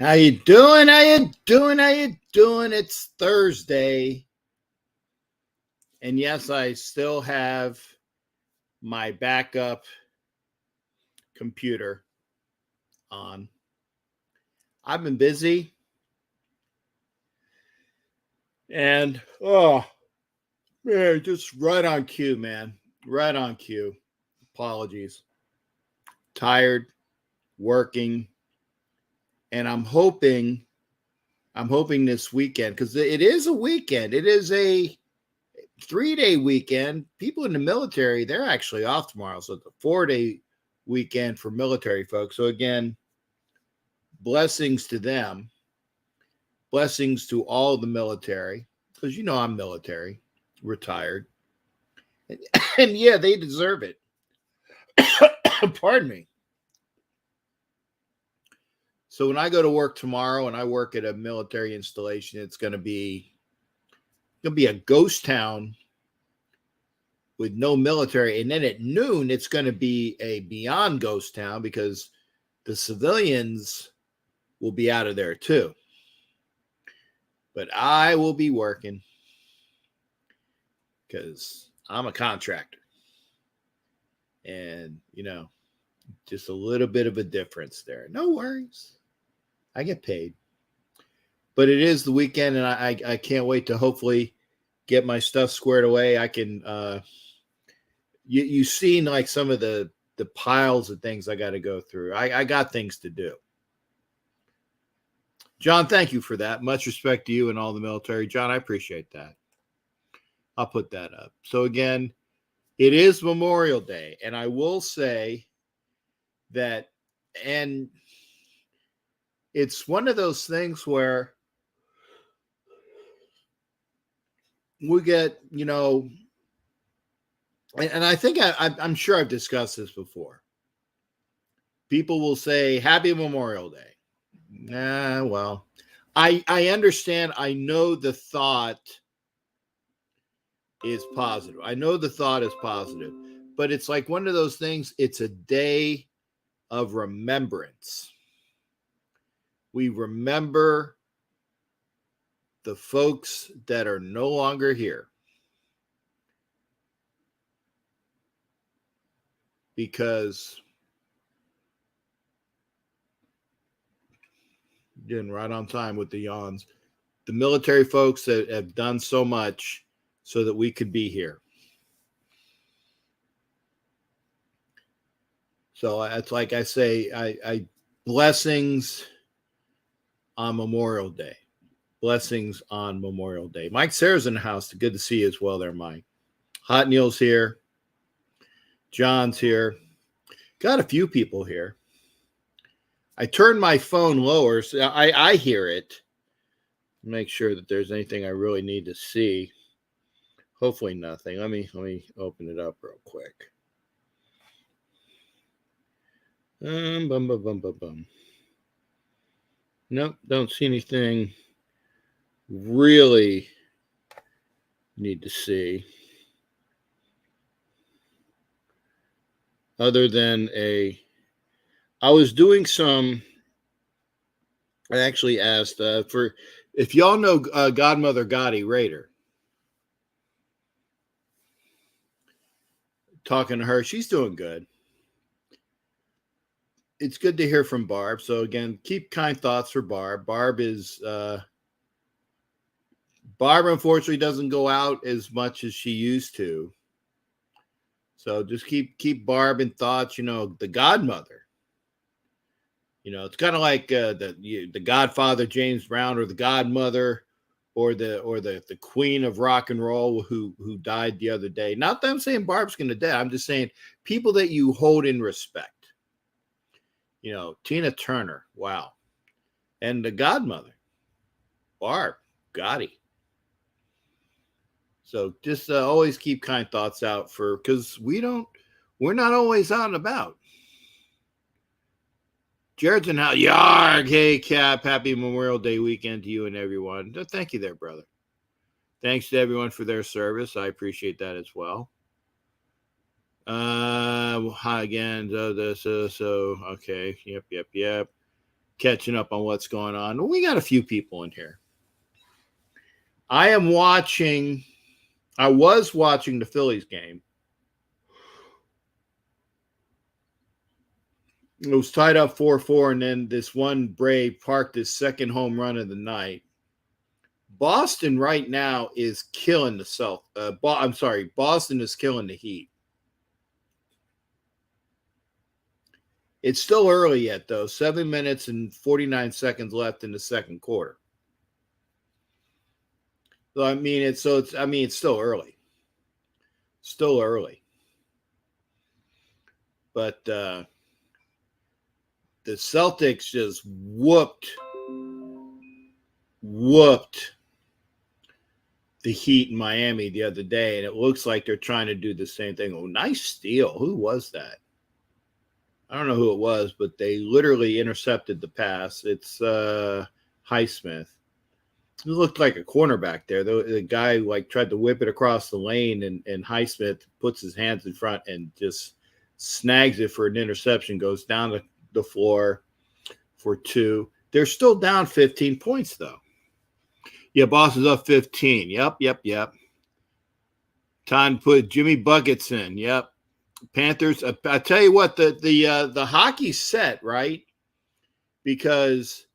How you doing? How you doing? How you doing? It's Thursday. And yes, I still have my backup computer on. I've been busy and man, just right on cue, man. Right on cue. Apologies. Tired, working, and I'm hoping this weekend because it is a weekend. It is a 3-day weekend. People in the military, they're actually off tomorrow. So it's a 4-day weekend for military folks. So again, blessings to them. Blessings to all the military. Because I'm military, retired. And, and yeah, they deserve it. Pardon me. So when I go to work tomorrow and I work at a military installation, it's gonna be a ghost town with no military. And then at noon, it's going to be a beyond ghost town because the civilians will be out of there too. But I will be working because I'm a contractor. And, just a little bit of a difference there. No worries. I get paid. But it is the weekend, and I can't wait to hopefully get my stuff squared away. I can you've seen like some of the piles of things I got to go through. I got things to do. John, thank you for that. Much respect to you and all the military. John, I appreciate that. I'll put that up. So again, it is Memorial Day, and I will say that, and it's one of those things where we get, and I think I'm sure I've discussed this before. People will say Happy Memorial Day. Well, I understand. I know the thought is positive. I know the thought is positive, but it's like one of those things. It's a day of remembrance. We remember the folks that are no longer here. Because getting right on time with the yawns, the military folks that have done so much so that we could be here. So it's like I say, I blessings on Memorial Day. Blessings on Memorial Day. Mike Sarah's in the house. Good to see you as well there, Mike. Hot Neil's here. John's here. Got a few people here. I turned my phone lower so I hear it. Make sure that there's anything I really need to see. Hopefully nothing. Let me open it up real quick. Nope, don't see anything really need to see. Other than I was doing some. I actually asked for if y'all know Godmother Gotti Raider. Talking to her, she's doing good. It's good to hear from Barb. So again, keep kind thoughts for Barb. Barb unfortunately doesn't go out as much as she used to. So just keep Barb in thoughts. The godmother. It's kind of like the Godfather James Brown, or the godmother, or the queen of rock and roll who died the other day. Not that I'm saying Barb's going to die. I'm just saying people that you hold in respect. Tina Turner, wow, and the godmother, Barb Gotti. So just always keep kind thoughts out because we're not always out and about. Jared's in how yarg. Hey, Cap. Happy Memorial Day weekend to you and everyone. Thank you there, brother. Thanks to everyone for their service. I appreciate that as well. Hi again. So okay. Yep. catching up on what's going on. We got a few people in here. I was watching the Phillies game. It was tied up 4-4, and then this one Brave parked his second home run of the night. Boston right now is killing the Boston is killing the Heat. It's still early yet, though. 7 minutes and 49 seconds left in the second quarter. So it's still early. Still early. But the Celtics just whooped the Heat in Miami the other day, and it looks like they're trying to do the same thing. Oh, nice steal. Who was that? I don't know who it was, but they literally intercepted the pass. It's Highsmith. It looked like a cornerback there. The guy tried to whip it across the lane, and Highsmith puts his hands in front and just snags it for an interception, goes down the floor for 2. They're still down 15 points, though. Yeah, Boston's up 15. Yep. Time to put Jimmy Buckets in. Yep. Panthers. I tell you what, the hockey's set, right? Because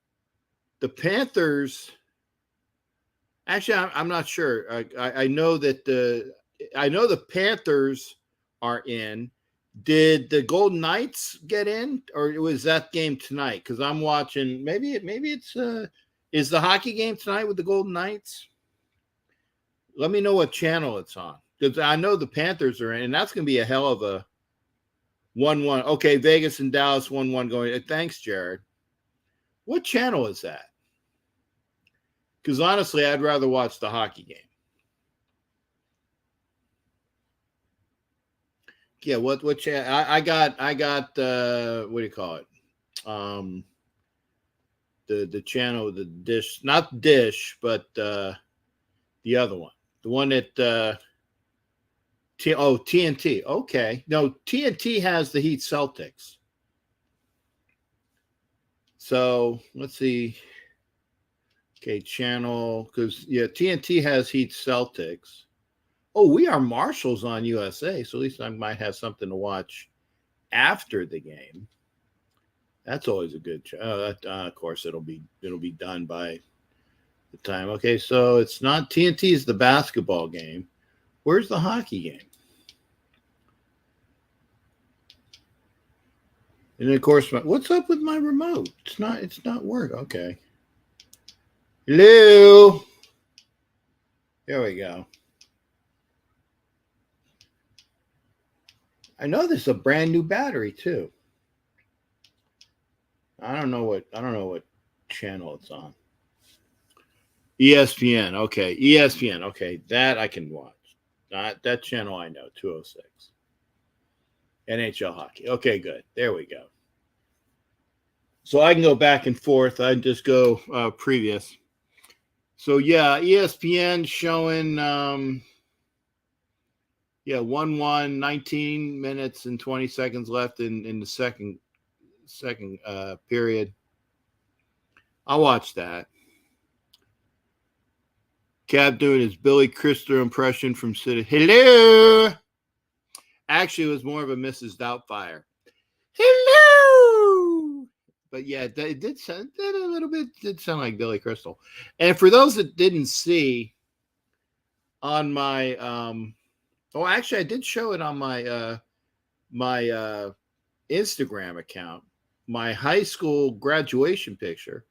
the Panthers. Actually, I'm not sure. I know that the Panthers are in. Did the Golden Knights get in, or was that game tonight? Because I'm watching. Maybe it's is the hockey game tonight with the Golden Knights? Let me know what channel it's on, because I know the Panthers are in, and that's going to be a hell of a 1-1. Okay, Vegas and Dallas 1-1 going. Thanks, Jared. What channel is that? Because honestly, I'd rather watch the hockey game. Yeah, what channel? I got what do you call it? The channel, the dish, not dish, but the other one, the one that TNT. Okay, no, TNT has the Heat Celtics. So let's see. Okay, channel, because TNT has Heat Celtics. Oh, we are Marshalls on USA, so at least I might have something to watch after the game. That's always a good. Of course, it'll be done by the time. Okay, so it's not TNT is the basketball game. Where's the hockey game? And then of course, what's up with my remote? It's not work. Okay. Hello. There we go. I know there's a brand new battery too. I don't know what channel it's on. ESPN. Okay. ESPN. Okay. That I can watch. That channel I know. 206. NHL hockey. Okay, good. There we go. So I can go back and forth. I just go previous. So yeah, ESPN showing 1-1, 19 minutes and 20 seconds left in the second period. I'll watch that. Cap doing his Billy Crystal impression from City. Hello. Actually, it was more of a Mrs. Doubtfire. Hello. But yeah, it did sound a little bit. Did sound like Billy Crystal. And for those that didn't see, on my actually, I did show it on my my Instagram account. My high school graduation picture.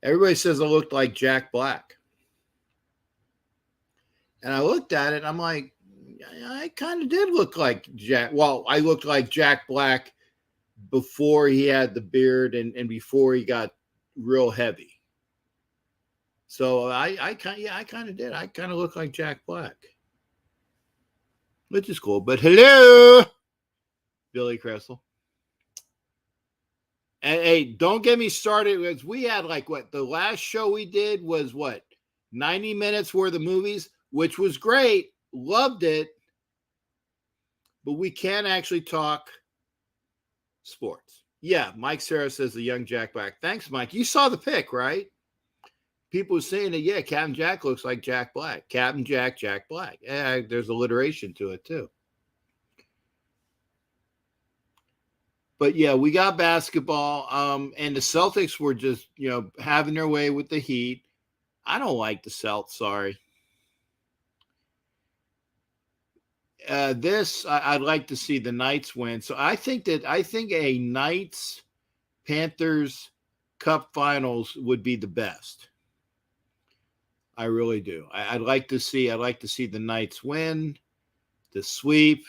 Everybody says I looked like Jack Black. And I looked at it and I'm like, I kind of did look like Jack. Well, I looked like Jack Black before he had the beard and before he got real heavy. So I kind of did. I kind of look like Jack Black. Which is cool. But hello, Billy Crystal. And hey, don't get me started. Because we had the last show we did was 90 minutes worth of movies, which was great. Loved it. But we can't actually talk sports. Yeah, Mike Sarah says the young Jack Black. Thanks, Mike. You saw the pic, right? People saying that, yeah, Captain Jack looks like Jack Black. Captain Jack, Jack Black. Yeah, there's alliteration to it, too. But, yeah, we got basketball. And the Celtics were just, having their way with the Heat. I don't like the Celtics, sorry. I'd like to see the Knights win. So I think a Knights Panthers Cup Finals would be the best. I really do. I'd like to see the Knights win, the sweep,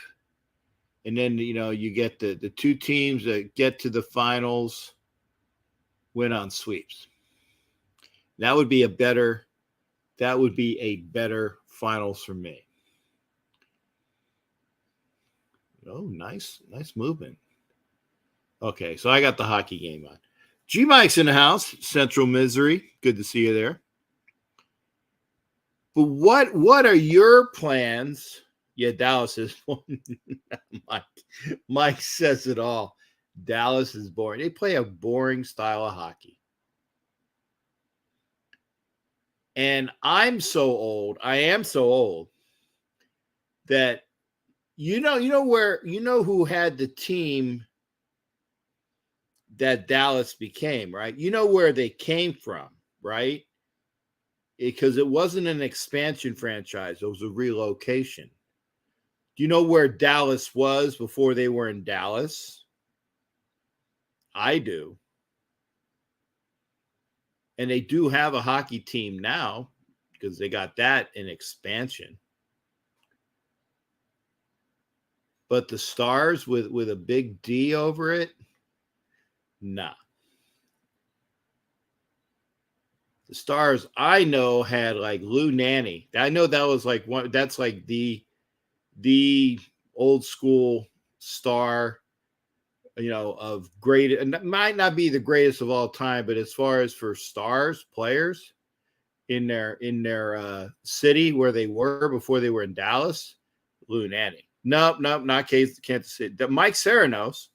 and then you get the two teams that get to the finals win on sweeps. That would be a better finals for me. Oh, nice movement. Okay, so I got the hockey game on. G Mike's in the house, Central Missouri. Good to see you there. But what are your plans? Yeah, Dallas is Mike says it all. Dallas is boring. They play a boring style of hockey. And I am so old that who had the team that Dallas became, right? You know where they came from, right? Because it wasn't an expansion franchise. It was a relocation. Do you know where Dallas was before they were in Dallas? I do. And they do have a hockey team now because they got that in expansion. But the Stars with a big D over it, nah. The Stars I know had like Lou Nanny. I know that was like one. That's like the old school star, of great. And might not be the greatest of all time, but as far as for stars players in their city where they were before they were in Dallas, Lou Nanny. Nope, not Kansas City. Mike Sarah knows.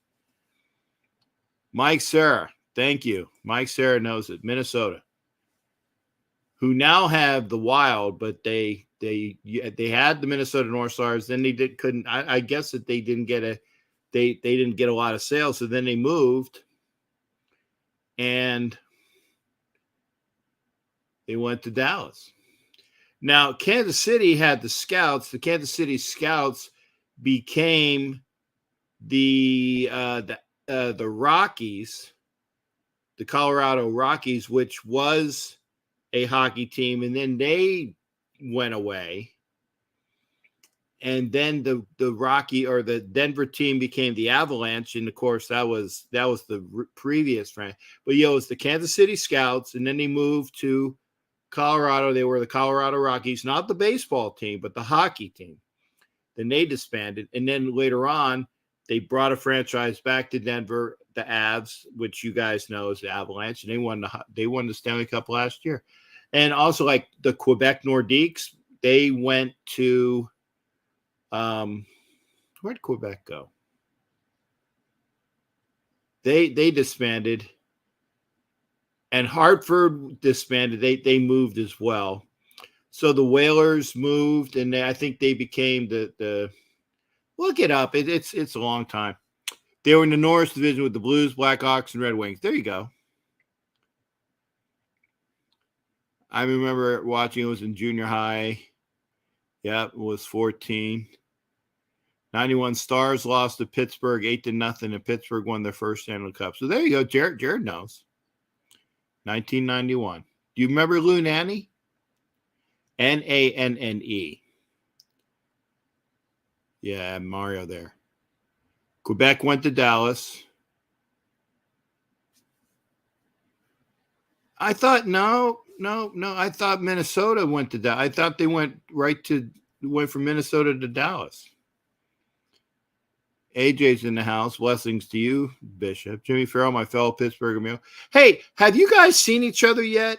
Mike Sarah, thank you. Mike Sarah knows it. Minnesota, who now have the Wild, but they had the Minnesota North Stars. Then they couldn't. I guess that they didn't get a lot of sales. So then they moved, and they went to Dallas. Now Kansas City had the Scouts. The Kansas City Scouts became the Rockies, the Colorado Rockies, which was a hockey team, and then they went away. And then the Rocky or the Denver team became the Avalanche, and of course that was the previous franchise. But it was the Kansas City Scouts, and then they moved to Colorado. They were the Colorado Rockies, not the baseball team, but the hockey team. Then they disbanded, and then later on they brought a franchise back to Denver, the Avs, which you guys know is the Avalanche, and they won the Stanley Cup last year. And also like the Quebec Nordiques, they went to where'd Quebec go? They disbanded, and Hartford disbanded. They moved as well. So the Whalers moved, and I think they became the look it up. It's a long time. They were in the Norris division with the Blues, Blackhawks, and Red Wings. There you go. I remember watching. It was in junior high. Yeah, it was 14. 91 Stars lost to Pittsburgh 8-0, and Pittsburgh won their first Stanley Cup. So there you go. Jared knows. 1991. Do you remember Lou Nanny? Nanne. Yeah, Mario there. Quebec went to Dallas. I thought no. I thought Minnesota went to Dallas. I thought they went from Minnesota to Dallas. AJ's in the house. Blessings to you, Bishop. Jimmy Farrell, my fellow Pittsburgh amigo. Hey, have you guys seen each other yet?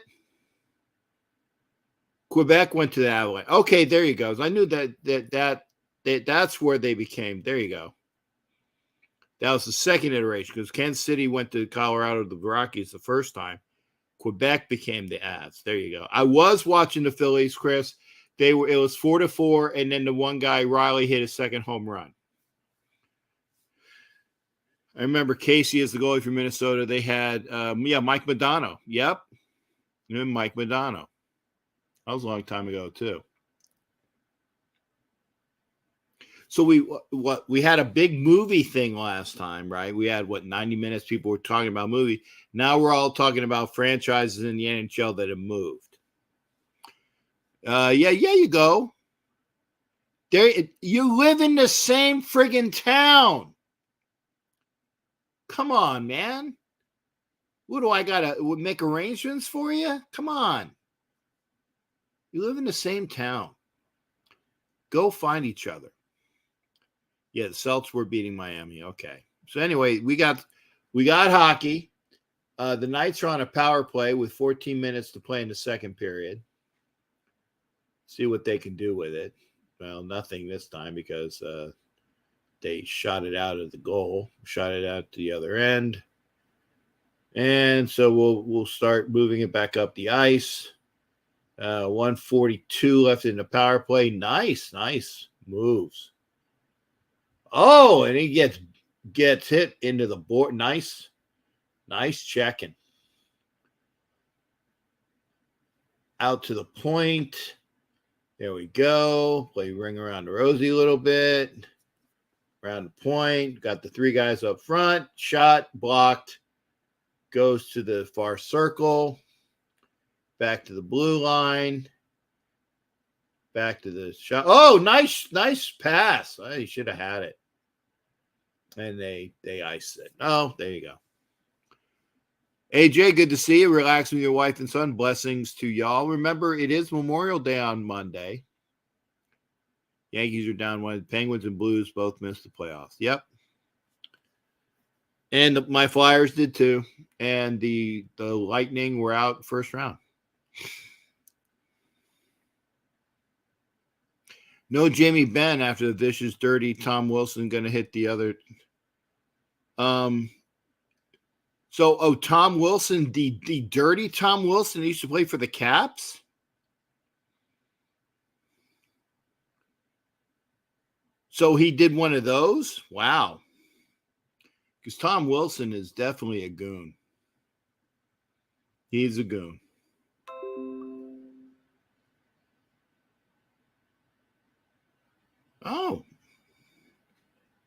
Quebec went to the Avalanche. Okay, there you go. I knew that's where they became. There you go. That was the second iteration because Kansas City went to Colorado, the Rockies, the first time. Quebec became the Avs. There you go. I was watching the Phillies, Chris. It was 4-4, and then the one guy, Riley, hit his second home run. I remember Casey as the goalie for Minnesota. They had, Mike Modano. Yep. And Mike Modano. That was a long time ago, too. So we had a big movie thing last time, right? We had 90 minutes. People were talking about movie. Now we're all talking about franchises in the NHL that have moved. You go. There, you live in the same friggin' town. Come on, man. What do I gotta make arrangements for you? Come on. You live in the same town. Go find each other. Yeah, the Celtics were beating Miami. Okay. So anyway, we got hockey. The Knights are on a power play with 14 minutes to play in the second period. See what they can do with it. Well, nothing this time because they shot it out of the goal, shot it out to the other end. And so we'll start moving it back up the ice. 1:42 left in the power play. Nice moves. Oh, and he gets hit into the board. Nice checking. Out to the point. There we go. Play ring around the rosy a little bit. Around the point. Got the three guys up front. Shot, blocked. Goes to the far circle. Back to the blue line. Back to the shot. Oh, nice pass. Oh, he should have had it. And they iced it. Oh, there you go. AJ, good to see you. Relax with your wife and son. Blessings to y'all. Remember, it is Memorial Day on Monday. Yankees are down one. Penguins and Blues both missed the playoffs. Yep. And my Flyers did too. And the Lightning were out first round. No Jamie Benn after the vicious, dirty Tom Wilson going to hit the other. Tom Wilson, the dirty Tom Wilson used to play for the Caps? So he did one of those? Wow. Because Tom Wilson is definitely a goon. He's a goon. Oh.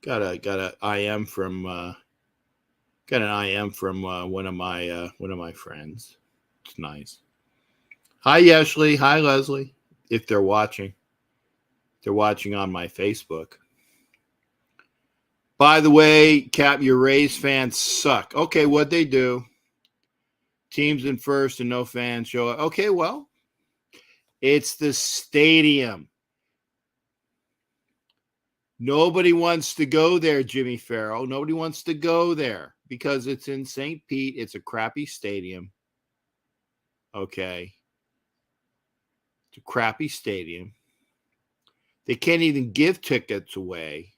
Got an IM from one of my friends. It's nice. Hi Ashley. Hi Leslie. If they're watching. They're watching on my Facebook. By the way, Cap, your Rays fans suck. Okay, what'd they do? Teams in first and no fans show up. Okay, well, it's the stadium. Nobody wants to go there, Jimmy Farrell. Nobody wants to go there because it's in St. Pete. It's a crappy stadium. Okay. It's a crappy stadium. They can't even give tickets away.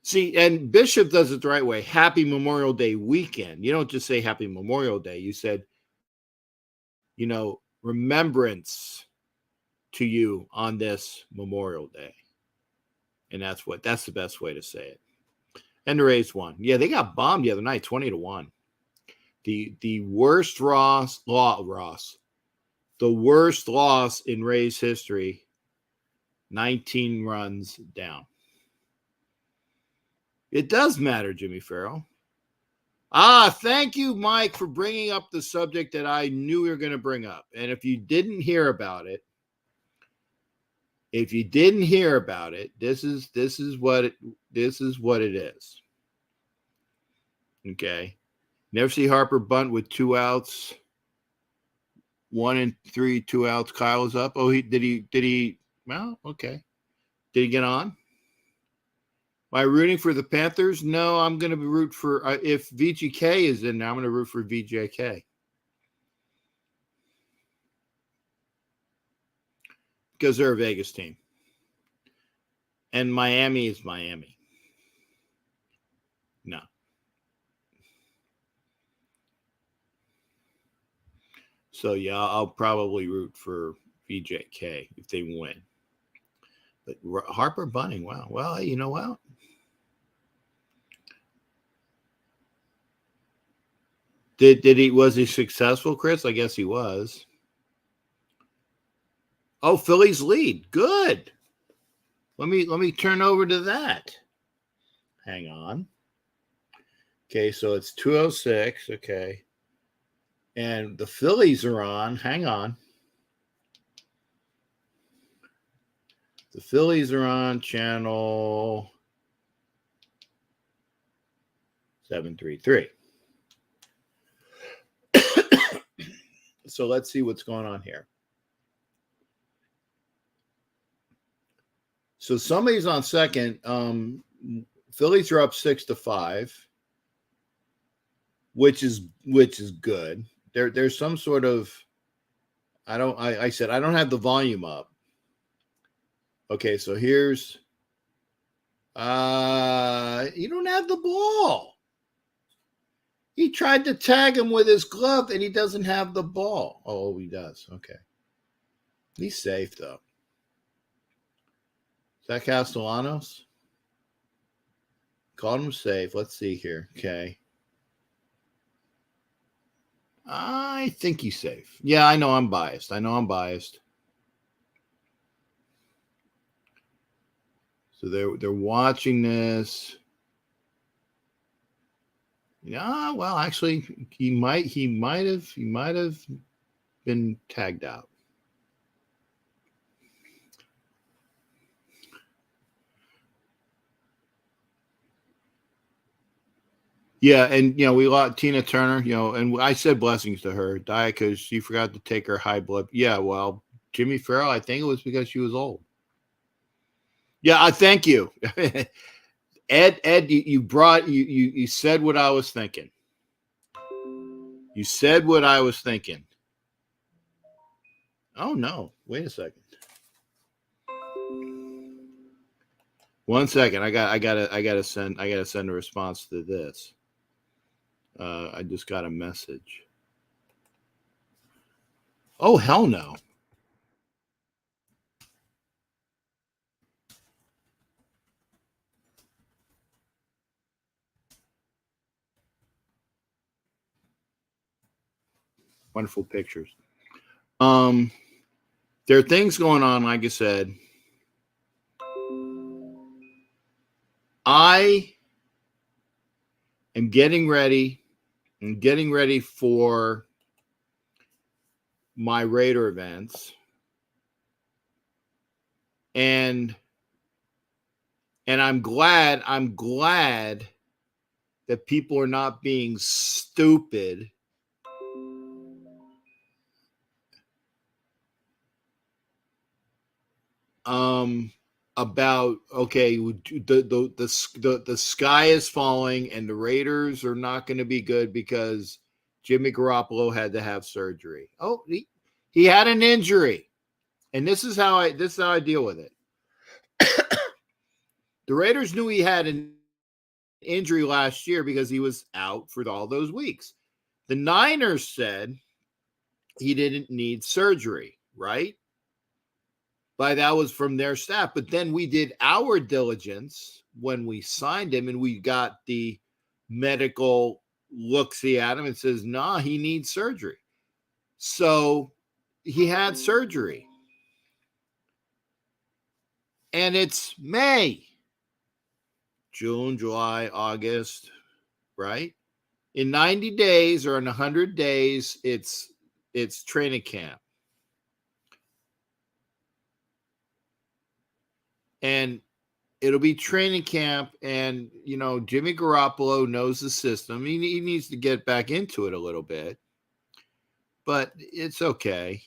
See, and Bishop does it the right way. Happy Memorial Day weekend. You don't just say Happy Memorial Day. You said, remembrance to you on this Memorial Day. And that's the best way to say it. And the Rays won. Yeah, they got bombed the other night, 20-1. The worst loss. The worst loss in Rays history, 19 runs down. It does matter, Jimmy Farrell. Thank you, Mike, for bringing up the subject that I knew we were going to bring up. And if you didn't hear about it, this is what it is. Okay. Never see Harper bunt with 2 outs. 1 and 3, 2 outs. Kyle is up. Oh, did he? Well, okay. Did he get on? Am I rooting for the Panthers? No, I'm going to root for, if VGK is in there, I'm going to root for VJK. Because they're a Vegas team. And Miami is Miami. No. So yeah, I'll probably root for VJK if they win. But Harper Bunning, wow. Well, hey, you know what? Did he was he successful, Chris? I guess he was. Oh, Phillies lead. Good. Let me turn over to that. Hang on. Okay, so it's 206. Okay. And the Phillies are on. Hang on. The Phillies are on channel 733. So let's see what's going on here. So somebody's on second. Phillies are up 6-5, which is good. There's some sort of I said I don't have the volume up. Okay, so here's you don't have the ball. He tried to tag him with his glove and he doesn't have the ball. Oh, he does. Okay. He's safe though. Is that Castellanos? Called him safe. Let's see here. Okay. I think he's safe. Yeah, I know I'm biased. So they're watching this. Yeah, well, actually, he might have been tagged out. Yeah, and we lost Tina Turner, and I said blessings to her, diet because she forgot to take her high blood. Yeah, well, Jimmy Farrell, I think it was because she was old. Yeah, I thank you. Ed, you said what I was thinking. You said what I was thinking. Oh no, wait a second. 1 second. I gotta send a response to this. I just got a message. Oh hell no. Wonderful pictures. There are things going on, like I said. I am getting ready for my Raider events. And I'm glad that people are not being stupid about okay, the sky is falling and the Raiders are not going to be good because Jimmy Garoppolo had to have surgery. Oh, he had an injury, and this is how I deal with it. The Raiders knew he had an injury last year because he was out for all those weeks. The Niners said he didn't need surgery, right? But that was from their staff. But then we did our diligence when we signed him and we got the medical look-see at him and says, nah, he needs surgery. So he had surgery. And it's May, June, July, August, right? In 90 days or in 100 days, it's training camp. And it'll be training camp, and Jimmy Garoppolo knows the system. He needs to get back into it a little bit, but it's okay.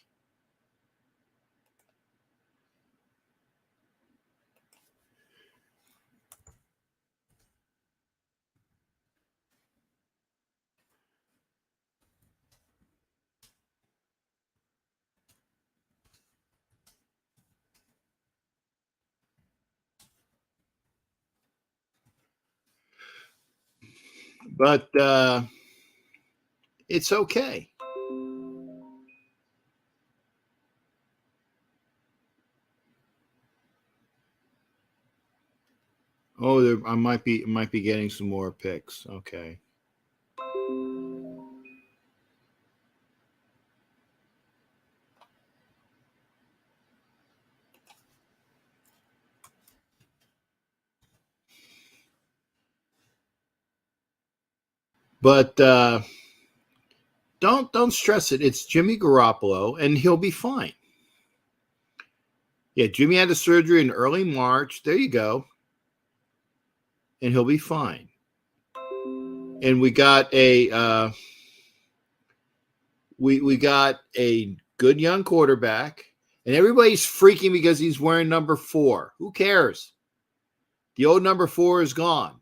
But it's okay. Oh, I might be getting some more picks. Okay. But don't stress it. It's Jimmy Garoppolo, and he'll be fine. Yeah, Jimmy had a surgery in early March. There you go, and he'll be fine. And we got we got a good young quarterback, and everybody's freaking because he's wearing number 4. Who cares? The old number 4 is gone.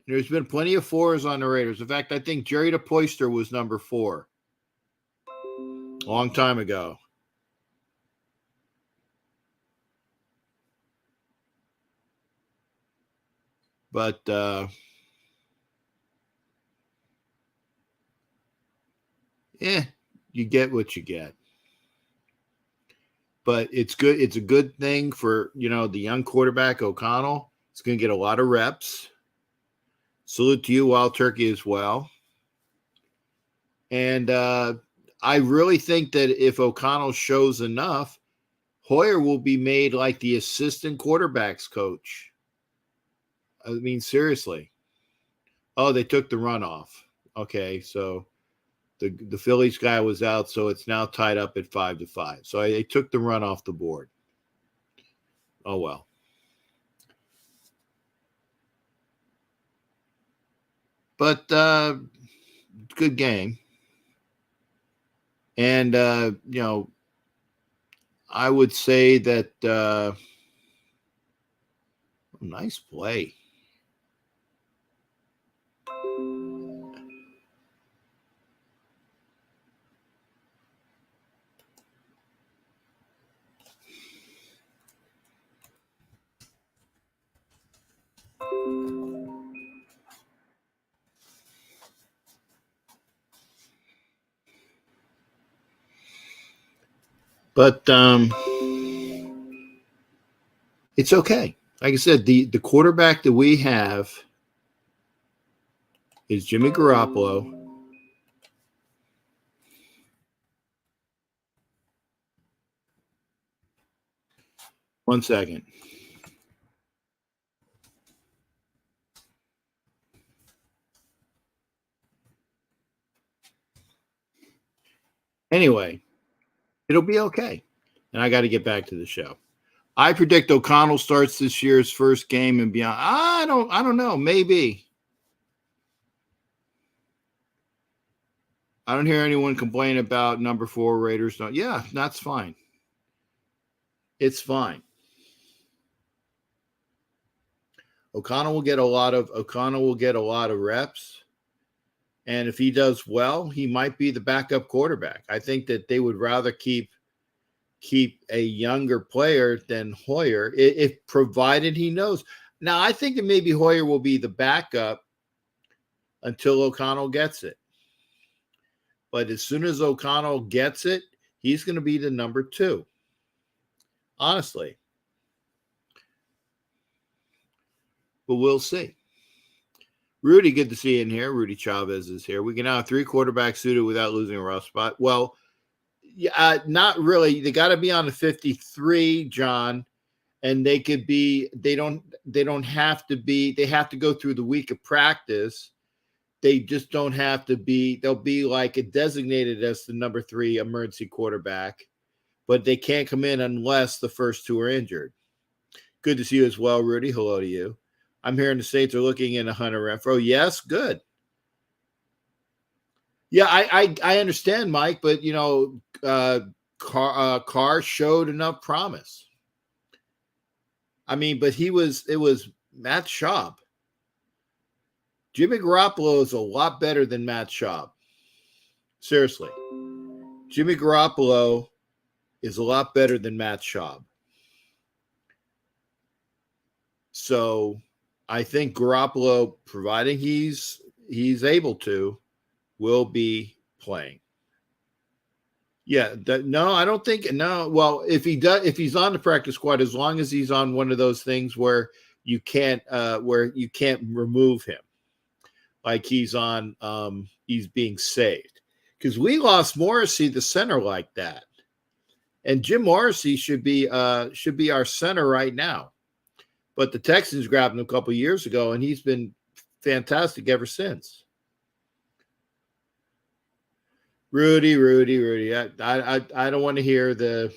There's been plenty of 4s on the Raiders. In fact, I think Jerry DePoister was number 4 a long time ago. But you get what you get. But it's good. It's a good thing for, the young quarterback, O'Connell. He's going to get a lot of reps. Salute to you, Wild Turkey, as well. And I really think that if O'Connell shows enough, Hoyer will be made like the assistant quarterbacks coach. I mean, seriously. Oh, they took the run off. Okay, so the Phillies guy was out, so it's now tied up at 5-5. So they took the run off the board. Oh, well. But good game. And, I would say that nice play. But it's okay. Like I said, the quarterback that we have is Jimmy Garoppolo. One second. Anyway, it'll be okay. And I got to get back to the show. I predict O'Connell starts this year's first game and beyond. I don't know. Maybe. I don't hear anyone complain about number 4 Raiders. Don't. Yeah, that's fine. It's fine. O'Connell will get a lot of reps. And if he does well, he might be the backup quarterback. I think that they would rather keep a younger player than Hoyer, if provided he knows. Now, I think that maybe Hoyer will be the backup until O'Connell gets it. But as soon as O'Connell gets it, he's going to be the number 2. Honestly. But we'll see. Rudy, good to see you in here. Rudy Chavez is here. We can now have 3 quarterbacks suited without losing a rough spot. Well, yeah, not really. They got to be on the 53, John, and they could be. They don't have to be. They have to go through the week of practice. They just don't have to be. They'll be like designated as the number 3 emergency quarterback, but they can't come in unless the first 2 are injured. Good to see you as well, Rudy. Hello to you. I'm hearing the Saints are looking into Hunter Renfrow. Yes, good. Yeah, I understand, Mike, but Carr showed enough promise. I mean, but it was Matt Schaub. Jimmy Garoppolo is a lot better than Matt Schaub. Seriously. Jimmy Garoppolo is a lot better than Matt Schaub. So I think Garoppolo, providing he's able to, will be playing. Yeah, no, I don't think no. Well, if he's on the practice squad, as long as he's on one of those things where you can't remove him, like he's on, he's being saved, because we lost Morrissey, the center, like that, and Jim Morrissey should be our center right now, but the Texans grabbed him a couple years ago, and he's been fantastic ever since. Rudy. I don't want to hear the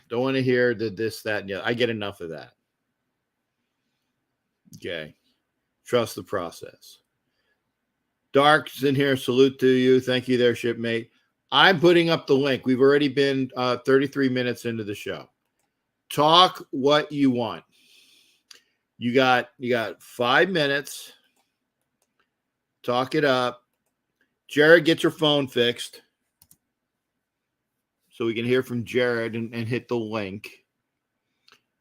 this, that, and the other. I get enough of that. Okay. Trust the process. Dark's in here. Salute to you. Thank you there, shipmate. I'm putting up the link. We've already been 33 minutes into the show. Talk what you want. You got 5 minutes. Talk it up. Jared, get your phone fixed so we can hear from Jared and hit the link.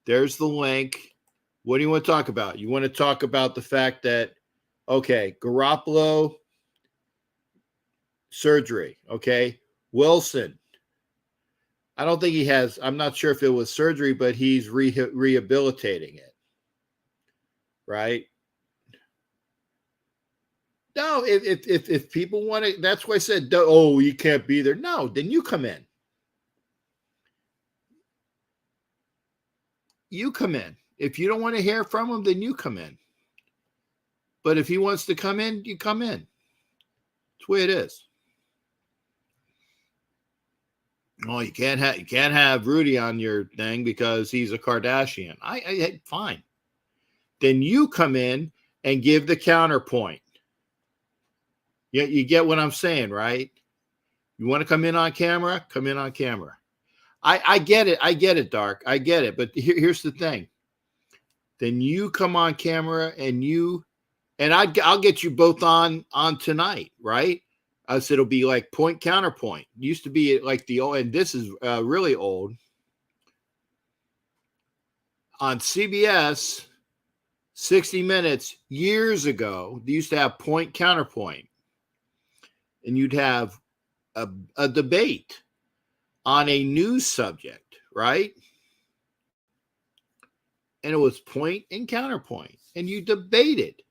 There's the link. What do you want to talk about? You want to talk about the fact that, okay, Garoppolo surgery, okay? Wilson, I don't think he has, I'm not sure if it was surgery, but he's rehabilitating it, right? No, if people want to, that's why I said, oh, you can't be there. No, then you come in. You come in. If you don't want to hear from him, then you come in. But if he wants to come in, you come in. That's the way it is. Oh, you can't have Rudy on your thing because he's a Kardashian. I fine. Then you come in and give the counterpoint. You get what I'm saying, right? You want to come in on camera? Come in on camera. I get it. I get it, Dark. I get it. But here's the thing. Then you come on camera and I'll get you both on tonight, right? So it'll be like point counterpoint. It used to be like the old, and this is really old. On CBS, 60 Minutes years ago, they used to have point counterpoint. And you'd have a debate on a news subject, right? And it was point and counterpoint, and you debated.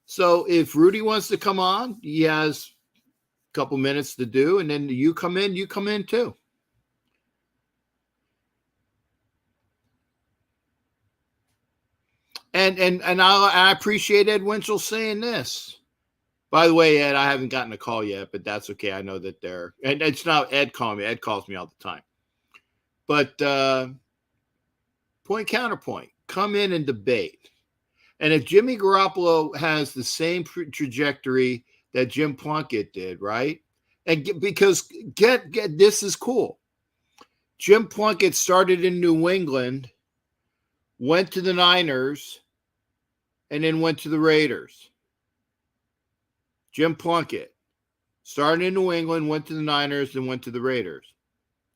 So if Rudy wants to come on, he has a couple minutes to do, and then you come in too. And I appreciate Ed Winchell saying this. By the way, Ed, I haven't gotten a call yet, but that's okay. I know that and it's not Ed calling me. Ed calls me all the time. But point counterpoint, come in and debate. And if Jimmy Garoppolo has the same trajectory that Jim Plunkett did, right? And because this is cool. Jim Plunkett started in New England, went to the Niners, and then went to the Raiders. Jim Plunkett started in New England, went to the Niners, and went to the Raiders.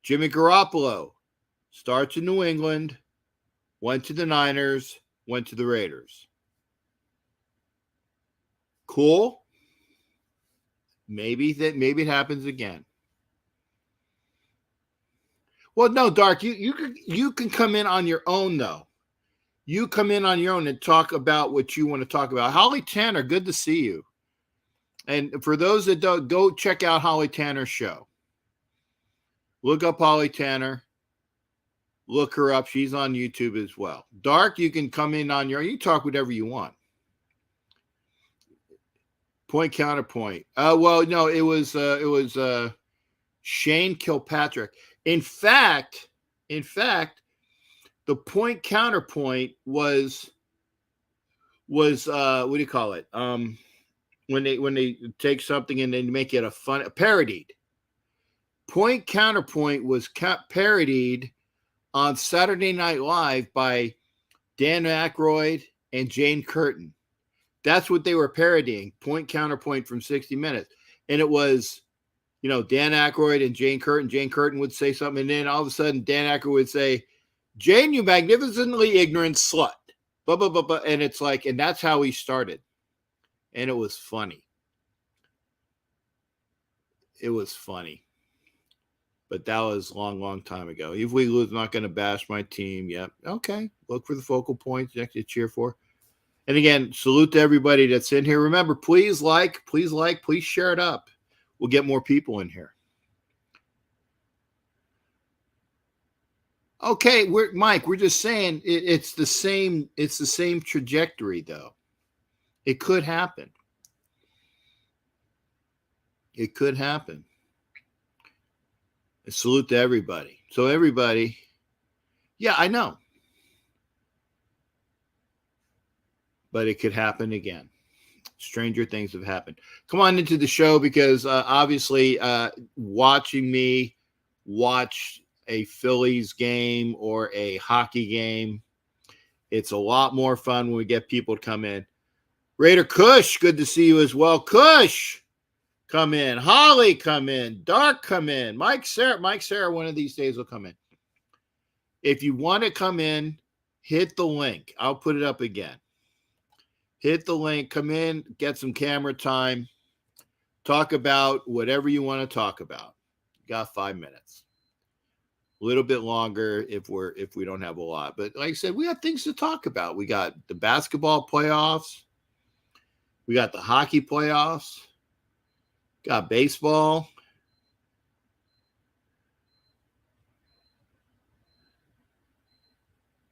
Jimmy Garoppolo starts in New England, went to the Niners, went to the Raiders. Cool. Maybe it happens again. Well, no, Dark, you can come in on your own though. You come in on your own and talk about what you want to talk about. Holly Tanner, good to see you. And for those that don't, go check out Holly Tanner's show. Look up Holly Tanner. Look her up. She's on YouTube as well. Dark, you can come in on your own. You talk whatever you want. Point counterpoint. Well, no, it was Shane Kilpatrick. In fact, the point counterpoint was what do you call it? When they take something and then make it a parodied. Point counterpoint was parodied on Saturday Night Live by Dan Aykroyd and Jane Curtin. That's what they were parodying. Point counterpoint from 60 Minutes. And it was, Dan Aykroyd and Jane Curtin. Jane Curtin would say something, and then all of a sudden Dan Aykroyd would say, "Jane, you magnificently ignorant slut." But, and it's like, and that's how he started. And it was funny. It was funny. But that was a long, long time ago. If we lose, I'm not going to bash my team. Yep. Okay. Look for the focal points to cheer for. And again, salute to everybody that's in here. Remember, please share it up. We'll get more people in here. Okay, Mike, we're just saying it's the same trajectory, though. It could happen. It could happen. A salute to everybody. So everybody, yeah, I know. But it could happen again. Stranger things have happened. Come on into the show, because obviously watching me watch a Phillies game or a hockey game, it's a lot more fun when we get people to come in. Raider Kush, good to see you as well. Kush, come in. Holly, come in. Dark, come in. Mike Sarah, one of these days will come in. If you want to come in, hit the link. I'll put it up again. Hit the link, come in, get some camera time, talk about whatever you want to talk about. You got 5 minutes. A little bit longer if we don't have a lot. But like I said, we got things to talk about. We got the basketball playoffs. We got the hockey playoffs. Got baseball.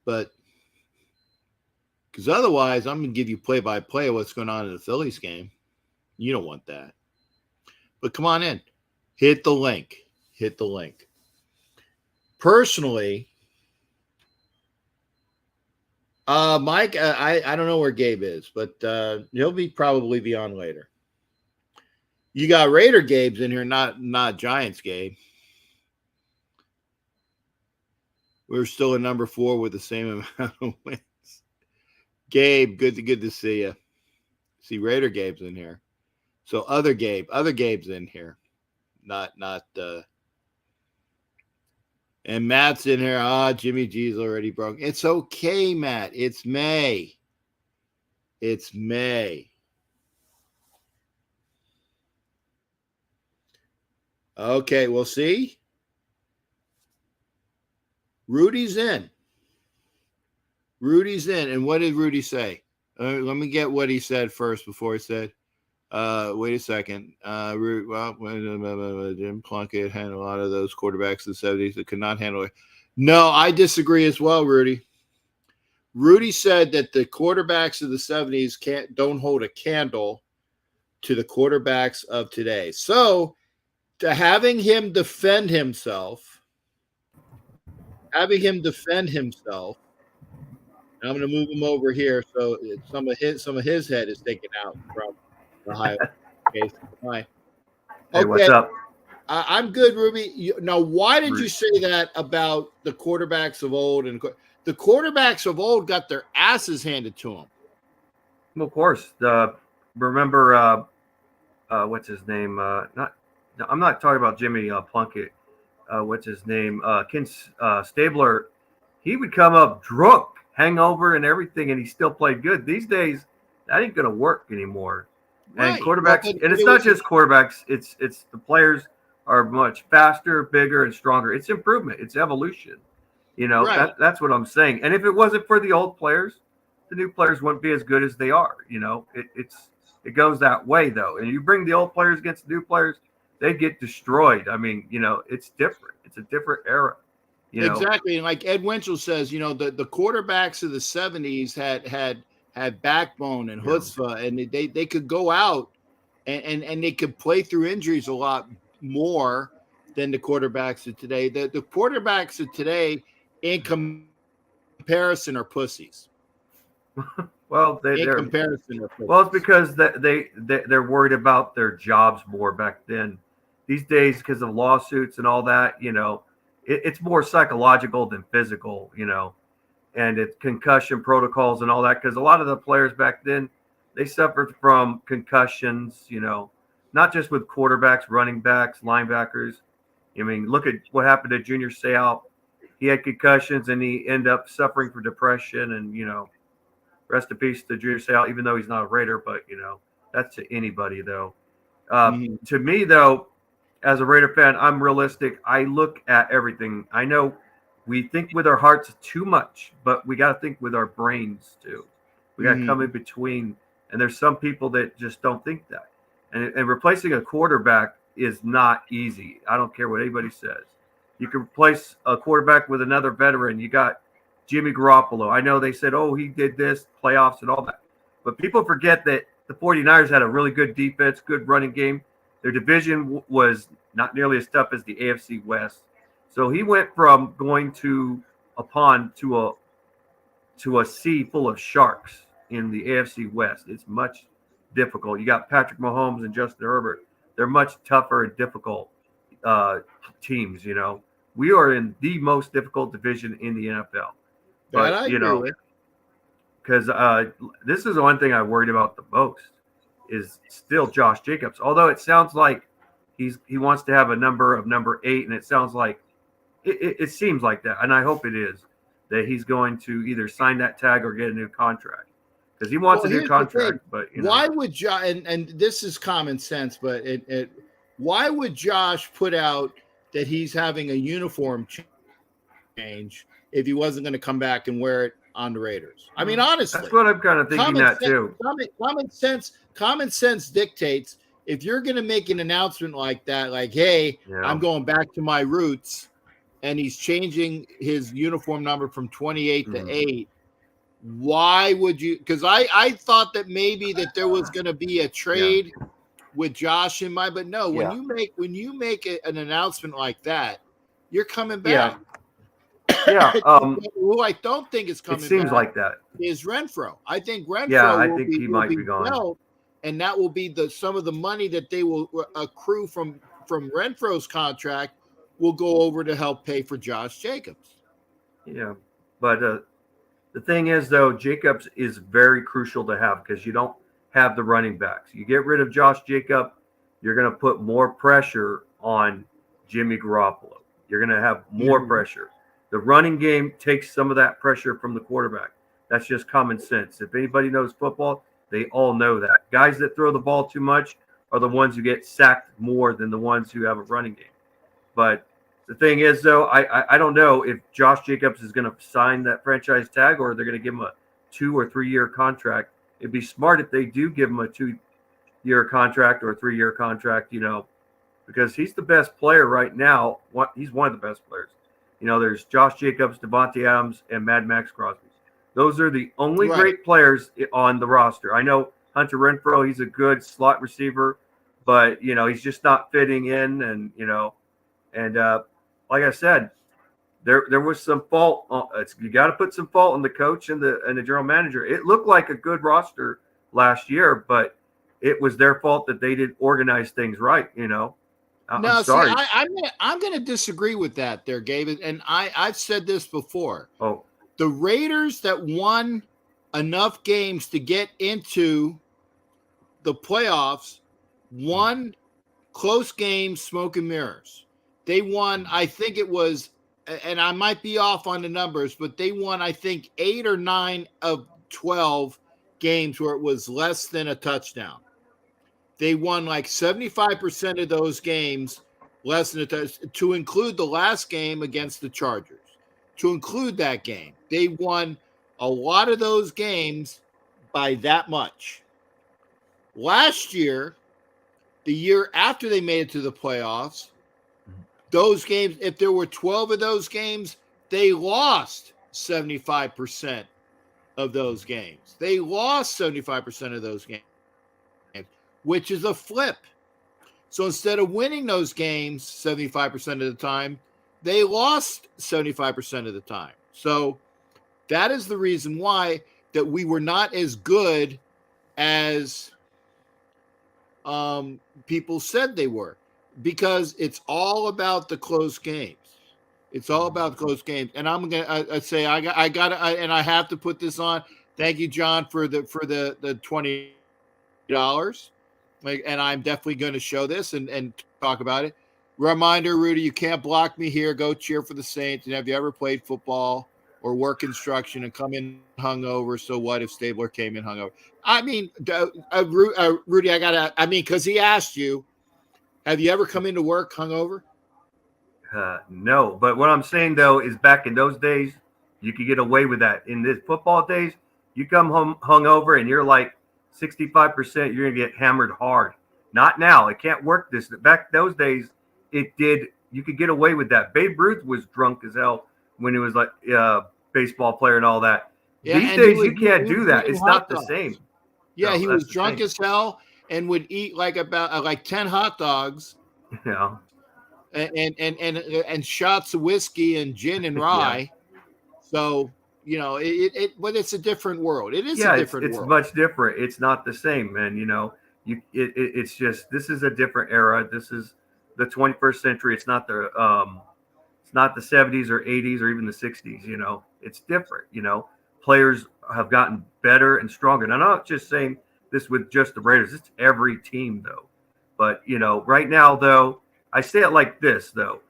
But because otherwise, I'm going to give you play-by-play of what's going on in the Phillies game. You don't want that. But come on in. Hit the link. Hit the link. Personally, Mike, I don't know where Gabe is, but he'll probably be on later. You got Raider Gabe's in here, not Giants Gabe. We're still at number 4 with the same amount of wins. Gabe, good to see you. See, Raider Gabe's in here. So other Gabe's in here. Not and Matt's in here. Jimmy G's already broke. It's okay, Matt. It's May. It's May. Okay, we'll see. Rudy's in. Rudy's in. And what did Rudy say? Let me get what he said first before he said, wait a second. Jim Plunkett had a lot of those quarterbacks in the 70s that could not handle it. No, I disagree as well, Rudy. Rudy said that the quarterbacks of the 70s don't hold a candle to the quarterbacks of today. So to having him defend himself, and I'm going to move him over here so some of his head is taken out from the high case. Hi. Hey, what's up? I'm good, Ruby. Now, why did you say that about the quarterbacks of old? And the quarterbacks of old got their asses handed to them. Well, of course. Remember, what's his name? I'm not talking about Jimmy Plunkett. What's his name? Ken Stabler. He would come up drunk, hangover, and everything, and he still played good. These days, that ain't going to work anymore. Right. And quarterbacks, and it's not just quarterbacks. It's the players are much faster, bigger, and stronger. It's improvement. It's evolution. You know, right. That's what I'm saying. And if it wasn't for the old players, the new players wouldn't be as good as they are. You know, it goes that way, though. And you bring the old players against the new players, they get destroyed. I mean, you know, it's different. It's a different era. You know? Exactly. And like Ed Winchell says, you know, the quarterbacks of the 70s had backbone and chutzpah, and they could go out and they could play through injuries a lot more than the quarterbacks of today. The quarterbacks of today, in comparison, are pussies. Well, it's because they're worried about their jobs more back then. These days, because of lawsuits and all that, you know, it's more psychological than physical, you know, and it's concussion protocols and all that. Because a lot of the players back then, they suffered from concussions, you know, not just with quarterbacks, running backs, linebackers. I mean, look at what happened to Junior Seau. He had concussions and he ended up suffering from depression and, you know, Rest in peace to Drew Sale, even though he's not a Raider, but that's to anybody though. To me though, as a Raider fan, I'm realistic. I look at everything. I know we think with our hearts too much, but we got to think with our brains too. We got to come in between. And there's some people that just don't think that. And replacing a quarterback is not easy. I don't care what anybody says. You can replace a quarterback with another veteran. You got Jimmy Garoppolo. I know they said, oh, he did this, playoffs and all that. But people forget that the 49ers had a really good defense, good running game. Their division was not nearly as tough as the AFC West. So he went from going to a pond to a sea full of sharks in the AFC West. It's much difficult. You got Patrick Mahomes and Justin Herbert. They're much tougher and difficult teams. We are in the most difficult division in the NFL. But because this is the one thing I worried about the most is still Josh Jacobs. Although it sounds like he wants to have a number of number 8, and it sounds like it seems like that, and I hope it is that he's going to either sign that tag or get a new contract. Because he wants a new contract, but why would Josh? And this is common sense, but why would Josh put out that he's having a uniform change if he wasn't going to come back and wear it on the Raiders? I mean, honestly, that's what I'm kind of thinking too. Common sense dictates if you're going to make an announcement like that, like, "Hey, I'm going back to my roots," and he's changing his uniform number from 28 to 8. Why would you? Because I thought that maybe that there was going to be a trade with Josh in mind, but no. When you make an announcement like that, you're coming back. Yeah. Who I don't think is coming. It seems back like that is Renfro. I think Renfro. Yeah, I think he might be gone. Dealt, and that will be some of the money that they will accrue from Renfro's contract will go over to help pay for Josh Jacobs. Yeah, but the thing is, though, Jacobs is very crucial to have because you don't have the running backs. You get rid of Josh Jacobs, you're going to put more pressure on Jimmy Garoppolo. You're going to have more pressure. The running game takes some of that pressure from the quarterback. That's just common sense. If anybody knows football, they all know that. Guys that throw the ball too much are the ones who get sacked more than the ones who have a running game. But the thing is, though, I don't know if Josh Jacobs is going to sign that franchise tag or they're going to give him a 2 or 3 year contract. It'd be smart if they do give him a 2-year contract or a 3-year contract, because he's the best player right now. He's one of the best players. There's Josh Jacobs, Devontae Adams, and Mad Max Crosby. Those are the only great players on the roster. I know Hunter Renfrow, he's a good slot receiver, but, he's just not fitting in. And, like I said, there was some fault. You got to put some fault on the coach and the general manager. It looked like a good roster last year, but it was their fault that they didn't organize things right. I'm sorry. I'm going to disagree with that there, Gabe. And I've said this before. Oh, the Raiders that won enough games to get into the playoffs won close games, smoke and mirrors. They won, I think it was, and I might be off on the numbers, but they won, I think, 8 or 9 of 12 games where it was less than a touchdown. They won like 75% of those games less than a touchdown, to include the last game against the Chargers. To include that game, they won a lot of those games by that much. Last year, the year after they made it to the playoffs, those games, if there were 12 of those games, they lost 75% of those games. They lost 75% of those games, which is a flip. So instead of winning those games 75% of the time, they lost 75% of the time. So that is the reason why that we were not as good as people said they were, because it's all about the close games. It's all about close games. And I'm gonna say I got and I have to put this on. Thank you, John, for the $20. And I'm definitely going to show this and talk about it. Reminder, Rudy, you can't block me here. Go cheer for the Saints. And have you ever played football? or work construction and come in hungover. So what if Stabler came in hungover? I mean, Rudy, because he asked you, have you ever come into work hungover? No, but what I'm saying though is back in those days, you could get away with that. In this football days, you come home hungover and you're like 65%, you're gonna get hammered hard. Not now. It can't work this. Back those days, it did. You could get away with that. Babe Ruth was drunk as hell when he was like baseball player and all that. Yeah, These days, you can't do that. It's not the same. Yeah, he was drunk as hell and would eat like 10 hot dogs. Yeah. And shots of whiskey and gin and rye. Yeah. So, but it's a different world. It is a different world. It's much different. It's not the same, man. It's just, this is a different era. This is the 21st century. It's not the 70s or 80s or even the 60s. It's different. Players have gotten better and stronger. And I'm not just saying this with just the Raiders. It's every team though. But right now though, I say it like this, though.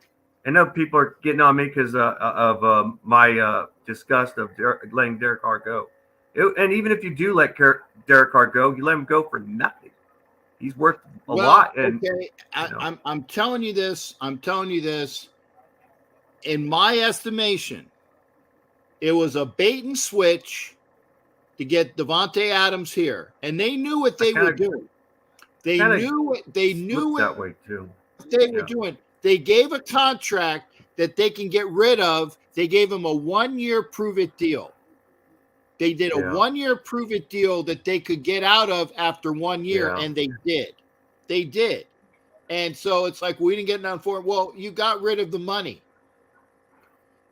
I know people are getting on me because of my disgust of letting Derek Carr go. And even if you do let Derek Carr go, you let him go for nothing. He's worth a lot. And okay, I'm telling you this. In my estimation, it was a bait and switch to get Davante Adams here, and they knew what they were doing. They knew that way too. They were doing. They gave a contract that they can get rid of. They gave him a 1-year prove-it deal. They did a 1-year prove-it deal that they could get out of after 1 year, and they did. They did. And so it's like, we didn't get none for it. Well, you got rid of the money.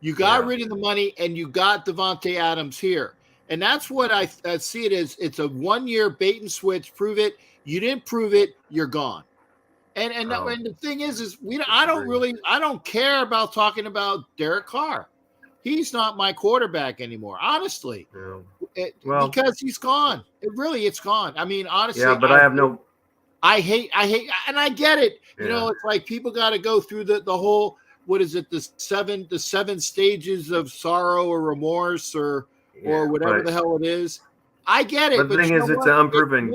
You got rid of the money, and you got Davante Adams here. And that's what I see it as. It's a 1-year bait and switch. Prove it. You didn't prove it. You're gone. And the thing is I don't care about talking about Derek Carr. He's not my quarterback anymore, honestly. Because he's gone. It's gone. I mean, honestly. Yeah, but I hate, and I get it. It's like people got to go through the whole, what is it, the seven stages of sorrow or remorse or whatever the hell it is. I get it. But the thing is, it's an unproven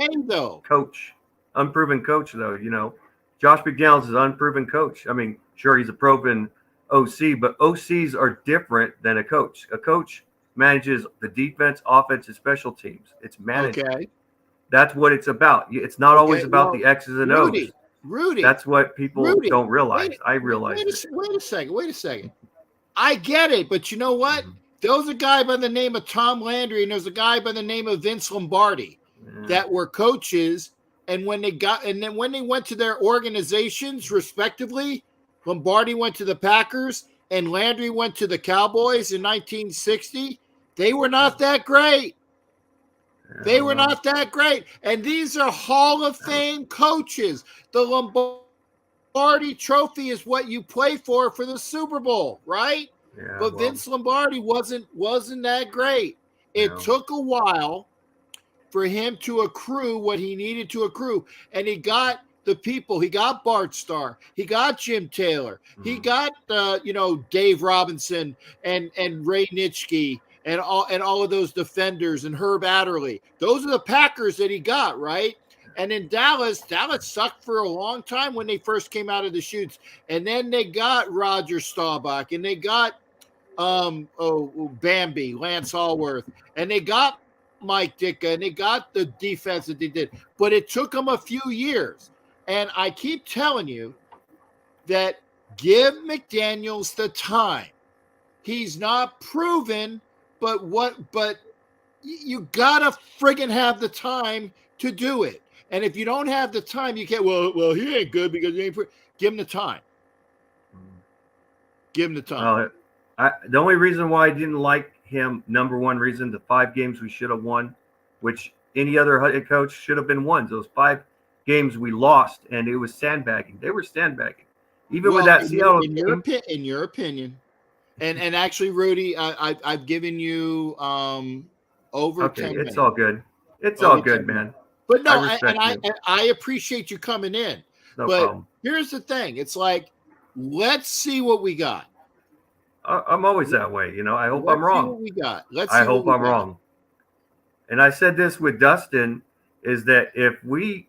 coach. Unproven coach, though, Josh McDaniels is an unproven coach. I mean, sure, he's a proven OC, but OCs are different than a coach. A coach manages the defense, offense, and special teams. It's management. Okay. That's what it's about. It's not always about the X's and O's. Rudy. That's what people don't realize. I realize it. Wait a second. I get it, but you know what? There was a guy by the name of Tom Landry, and there's a guy by the name of Vince Lombardi that were coaches. And when they went to their organizations respectively, Lombardi went to the Packers and Landry went to the Cowboys in 1960. They were not that great. They were not that great. And these are Hall of Fame coaches. The Lombardi Trophy is what you play for the Super Bowl, right? Yeah, but Vince Lombardi wasn't that great. It took a while for him to accrue what he needed to accrue. And he got the people. He got Bart Starr. He got Jim Taylor. He got, Dave Robinson and Ray Nitschke and all of those defenders and Herb Adderley. Those are the Packers that he got, right? And in Dallas sucked for a long time when they first came out of the chutes. And then they got Roger Staubach and they got Bambi, Lance Allworth, and they got Mike Ditka, and they got the defense that they did. But it took them a few years. And I keep telling you that give McDaniels the time. He's not proven, but you gotta friggin' have the time to do it. And if you don't have the time, you can't. Well, he ain't good because he ain't. Give him the time. Give him the time. The only reason why I didn't like him, number one reason, the 5 games we should have won, which any other head coach should have been won. Those 5 games we lost, and it was sandbagging. They were sandbagging, even with that Seattle. In your opinion, and actually, Rudy, I've given you over 10 minutes. It's all good. It's all good, man. But no, I appreciate you coming in. No problem. Here's the thing: it's like, let's see what we got. I'm always that way. I hope I'm Let's see wrong. what we got. Let's I see what hope we I'm got. wrong. And I said this with Dustin is that if we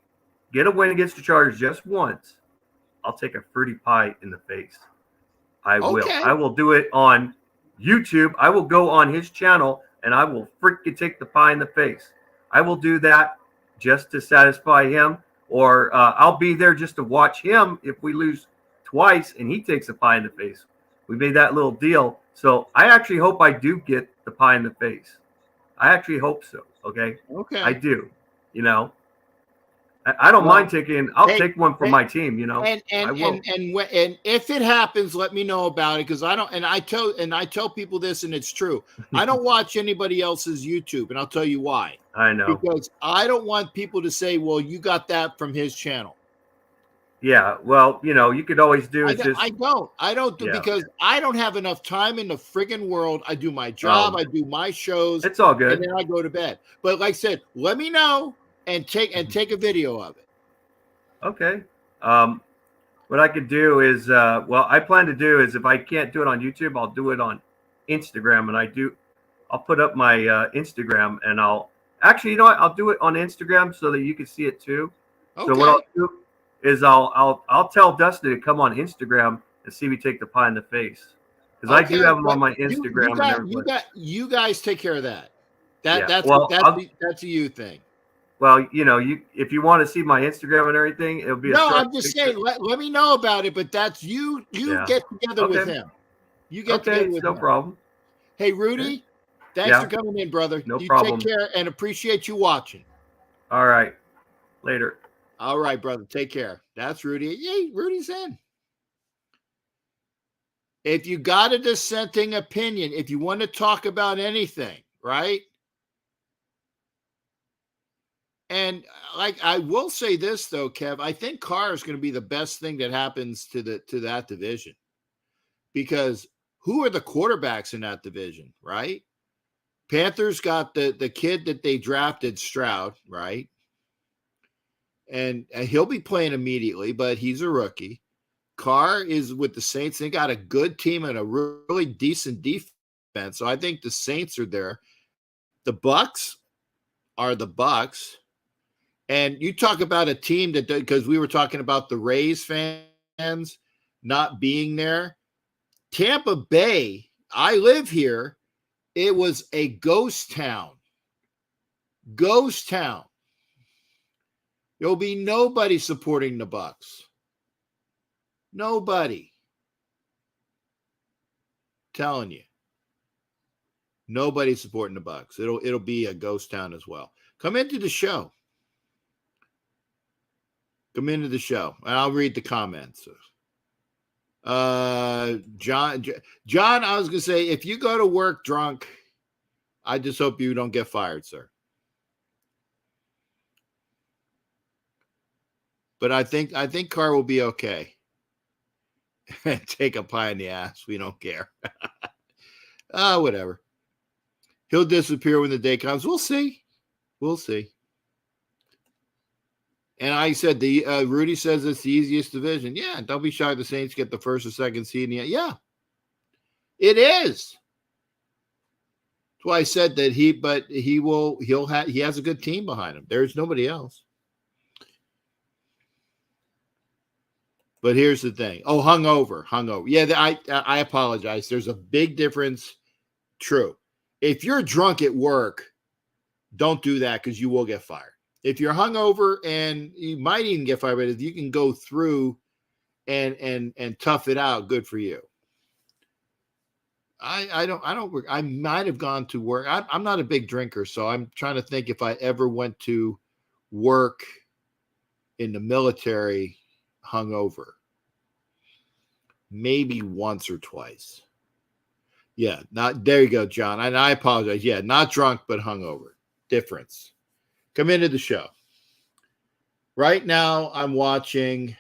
get a win against the Chargers just once, I'll take a fruity pie in the face. I will. Okay. I will do it on YouTube. I will go on his channel and I will freaking take the pie in the face. I will do that just to satisfy him, or I'll be there just to watch him if we lose twice and he takes a pie in the face. We made that little deal. So I actually hope I do get the pie in the face. I actually hope so. Okay. I Okay. do. You know, I don't mind taking. I'll Hey, take one for hey, my team. and I and will. and if it happens, let me know about it because I don't. And I tell people this, and it's true. I don't watch anybody else's YouTube, and I'll tell you why. I know. Because I don't want people to say, "Well, you got that from his channel." Yeah. Well, you could always do is just. I don't do Yeah. because I don't have enough time in the friggin' world. I do my job, Oh, I do my shows, it's all and good. then I go to bed. But like I said, let me know and take a video of it. Okay. What I could do is, I plan to do is if I can't do it on YouTube, I'll do it on Instagram, and I'll put up my Instagram, and I'll actually, I'll do it on Instagram so that you can see it too. So what Okay. I'll do is I'll tell Dustin to come on Instagram and see me take the pie in the face because I do Okay, have him but on my you Instagram and everything. you guys take care of that. Yeah. Well, That's a you thing. if you want to see my Instagram and everything, it'll be a No, short I'm just picture. saying. Let me know about it. But that's you. You Yeah. get together with Okay. him. You get Okay. together It's with no him. problem. Hey, Okay. Rudy, thanks for Yeah. coming in, brother. No You take problem. care and appreciate you watching. All right. Later. All right, brother. Take care. That's Rudy. Yay, Rudy's in. If you got a dissenting opinion, if you want to talk about anything, right? And like I will say this though, Kev, I think Carr is going to be the best thing that happens to that division because who are the quarterbacks in that division, right? Panthers got the kid that they drafted, Stroud, right? And he'll be playing immediately, but he's a rookie. Carr is with the Saints. They got a good team and a really decent defense. So I think the Saints are there. The Bucks are the Bucks. And you talk about a team that, because we were talking about the Rays fans not being there. Tampa Bay, I live here. It was a ghost town. Ghost town. There'll be nobody supporting the Bucks. Nobody. Telling you. Nobody supporting the Bucks. It'll be a ghost town as well. Come into the show. Come into the show, and I'll read the comments. John, I was gonna say, if you go to work drunk, I just hope you don't get fired, sir. But I think Carr will be okay. Take a pie in the ass. We don't care. Whatever. He'll disappear when the day comes. We'll see. We'll see. And I said Rudy says it's the easiest division. Yeah, don't be shocked the Saints get the first or second seed. Yeah, it is. That's why I said that he has a good team behind him. There's nobody else. But here's the thing. Oh, hungover. Yeah, I apologize. There's a big difference. True. If you're drunk at work, don't do that because you will get fired. If you're hungover, and you might even get fired, but if you can go through and tough it out, good for you. I don't work. I might have gone to work. I'm not a big drinker, so I'm trying to think if I ever went to work in the military hungover. Maybe once or twice. Yeah, not there you go, John. And I apologize. Yeah, not drunk, but hungover. Difference. Come into the show. Right now, I'm watching.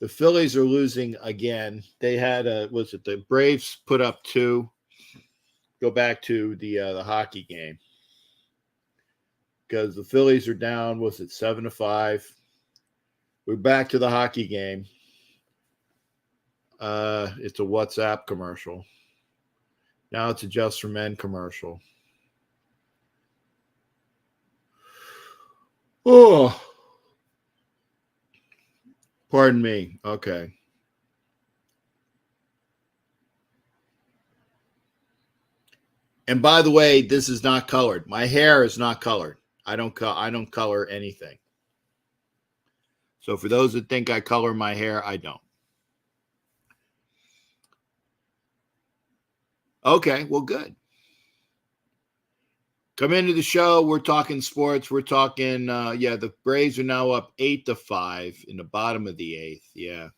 The Phillies are losing again. They had the Braves put up 2. Go back to the hockey game because the Phillies are down. Was it 7-5? We're back to the hockey game. It's a WhatsApp commercial. Now it's a Just for Men commercial. Oh, pardon me. Okay. And by the way, this is not colored. My hair is not colored. I don't color anything. So for those that think I color my hair, I don't. Okay, well, good. Come into the show. We're talking sports. We're talking, the Braves are now up 8-5 in the bottom of the eighth. Yeah.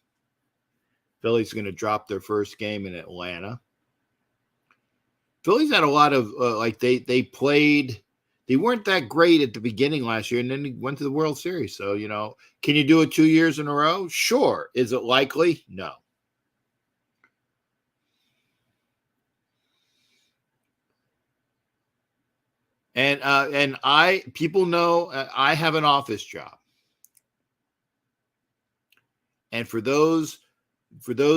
Philly's going to drop their first game in Atlanta. Philly's had a lot of, they played, they weren't that great at the beginning last year, and then they went to the World Series. So, can you do it 2 years in a row? Sure. Is it likely? No. And people know I have an office job. And for those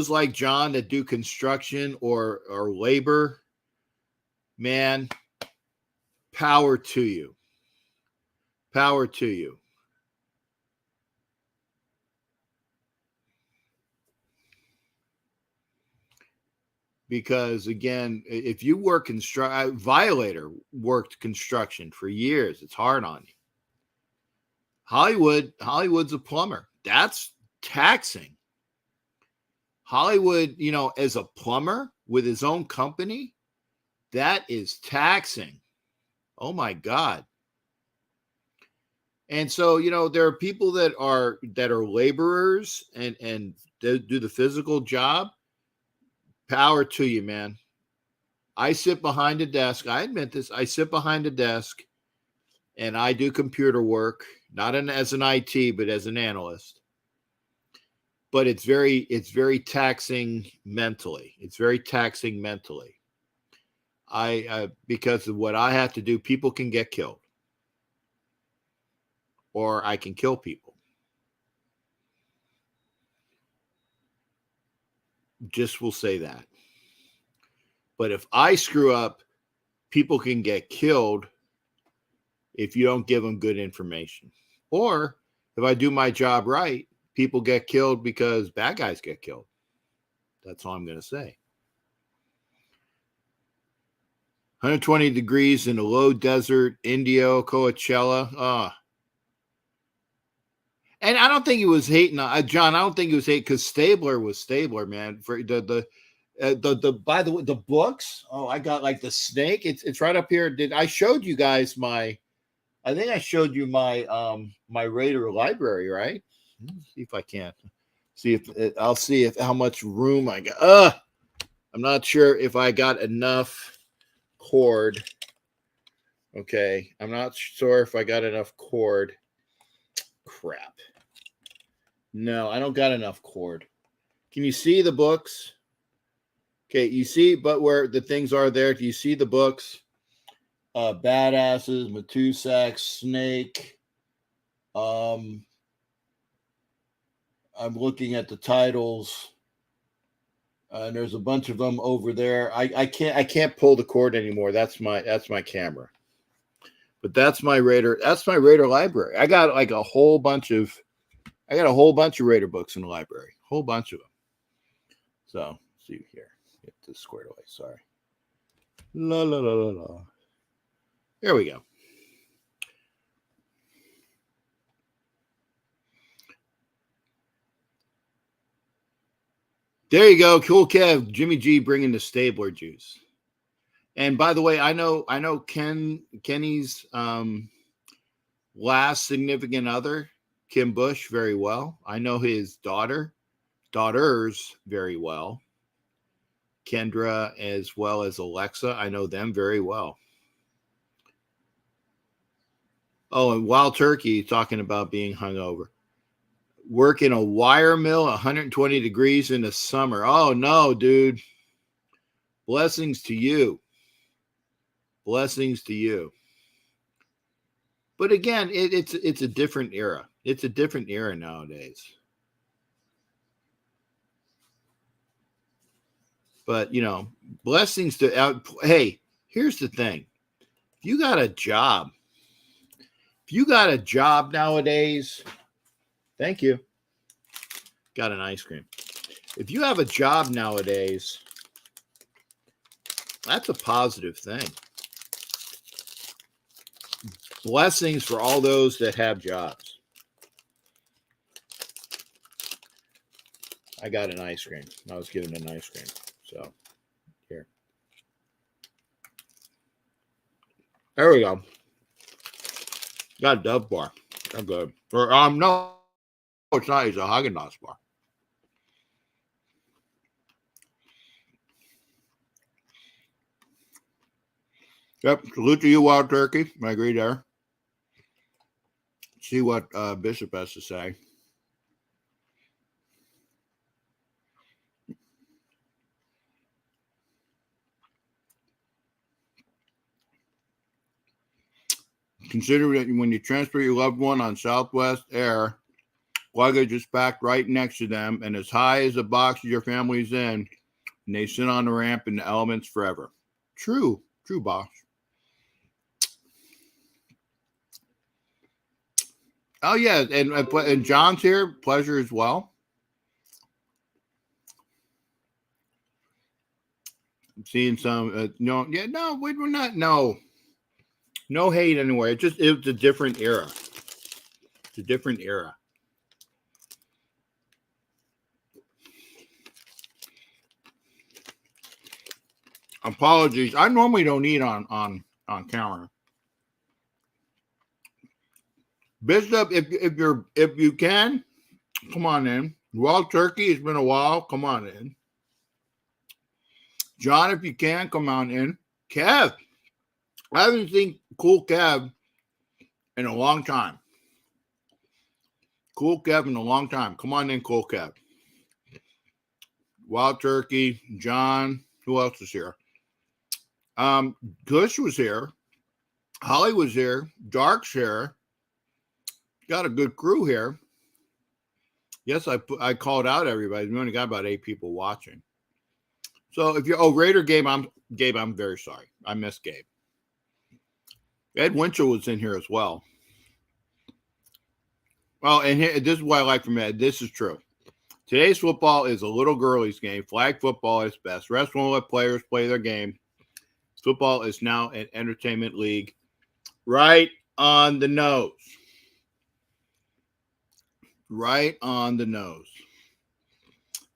like John that do construction or labor, man, power to you. Power to you. Because again, if you work Violator worked construction for years. It's hard on you. Hollywood's a plumber. That's taxing. Hollywood, as a plumber with his own company, that is taxing. Oh my God. And so, there are people that are laborers and do the physical job. Power to you, man. I sit behind a desk. I admit this. I sit behind a desk and I do computer work, not as an IT, but as an analyst. But it's very taxing mentally. It's very taxing mentally. Because of what I have to do, people can get killed. Or I can kill people. Just will say that. But if I screw up, people can get killed if you don't give them good information. Or if I do my job right, people get killed because bad guys get killed. That's all I'm going to say. 120 degrees in the low desert, Indio, Coachella. And I don't think he was hating, John. I don't think he was hating because Stabler was Stabler, man. For by the way, the books. Oh, I got like the snake. It's right up here. I showed you guys I think I showed you my Raider library, right? Let's see if I can. I'll see if how much room I got. I'm not sure if I got enough cord. Okay, I'm not sure if I got enough cord. Crap. No, I don't got enough cord. Can you see the books? Okay, you see, but where the things are there, do you see the books? Badasses, Matusak, Snake. I'm looking at the titles. And there's a bunch of them over there. I can't pull the cord anymore. That's my camera. But that's my Raider library. I got a whole bunch of Raider books in the library. Whole bunch of them. So, let's see here. Get this squared away. Sorry. La la la la la. There we go. There you go. Cool Kev. Jimmy G bringing the Stabler juice. And by the way, I know Kenny's last significant other, Kim Bush, very well. I know his daughters very well. Kendra as well as Alexa. I know them very well. Oh, and Wild Turkey talking about being hungover. Work in a wire mill, 120 degrees in the summer. Oh, no, dude. Blessings to you. Blessings to you. But again, it's a different era. It's a different era nowadays. But, blessings to out. Hey, here's the thing. If you got a job nowadays, thank you. Got an ice cream. If you have a job nowadays, that's a positive thing. Blessings for all those that have jobs. I got an ice cream. I was given an ice cream. So, here. There we go. Got a Dove bar. I'm good. Or, no, it's not. It's a Haagen-Dazs bar. Yep. Salute to you, Wild Turkey. I agree there. See what Bishop has to say. Consider that when you transfer your loved one on Southwest Air, luggage is packed right next to them and as high as the box your family's in, and they sit on the ramp in the elements forever. True, boss. Oh yeah, and John's here. Pleasure as well. I'm seeing some. We're not. No hate anywhere. It's a different era. It's a different era. Apologies. I normally don't eat on camera. Bishop, if you can, come on in. Wild Turkey, it's been a while. Come on in. John, if you can, come on in. Kev, I haven't seen Cool Kev in a long time. Cool Kev in a long time. Come on in, Cool Kev. Wild Turkey, John. Who else is here? Gush was here. Holly was here. Dark's here. Got a good crew here. Yes, I called out everybody. We only got about 8 people watching. So if you're Raider Gabe, I'm very sorry. I missed Gabe. Ed Winchell was in here as well. Well, and this is what I like from Ed. This is true. Today's football is a little girlies game. Flag football is best. Rest won't let players play their game. Football is now an entertainment league. Right on the nose. Right on the nose.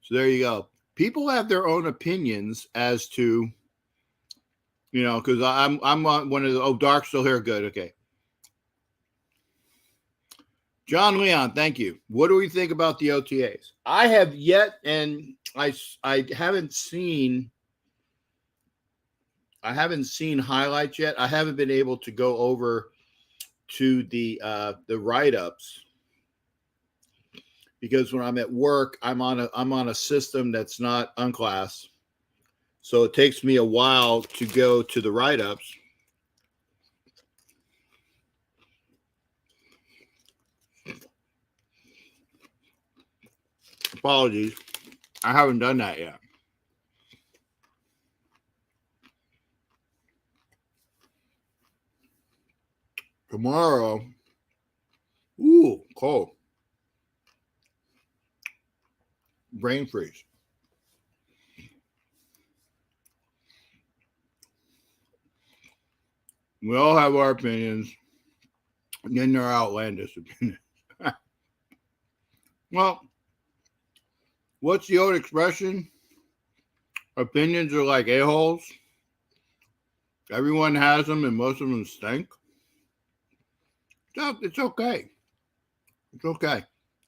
So there you go. People have their own opinions as to, because I'm on one of the, Dark's still here. Good. Okay. John Leon, thank you. What do we think about the OTAs? I have yet, and I haven't seen highlights yet. I haven't been able to go over to the write-ups because when I'm at work, I'm on a system that's not Unclass. So it takes me a while to go to the write-ups. Apologies. I haven't done that yet. Tomorrow, cold. Brain freeze. We all have our opinions, and then there are outlandish opinions. Well, what's the old expression? Opinions are like a-holes. Everyone has them, and most of them stink. So it's okay. It's okay.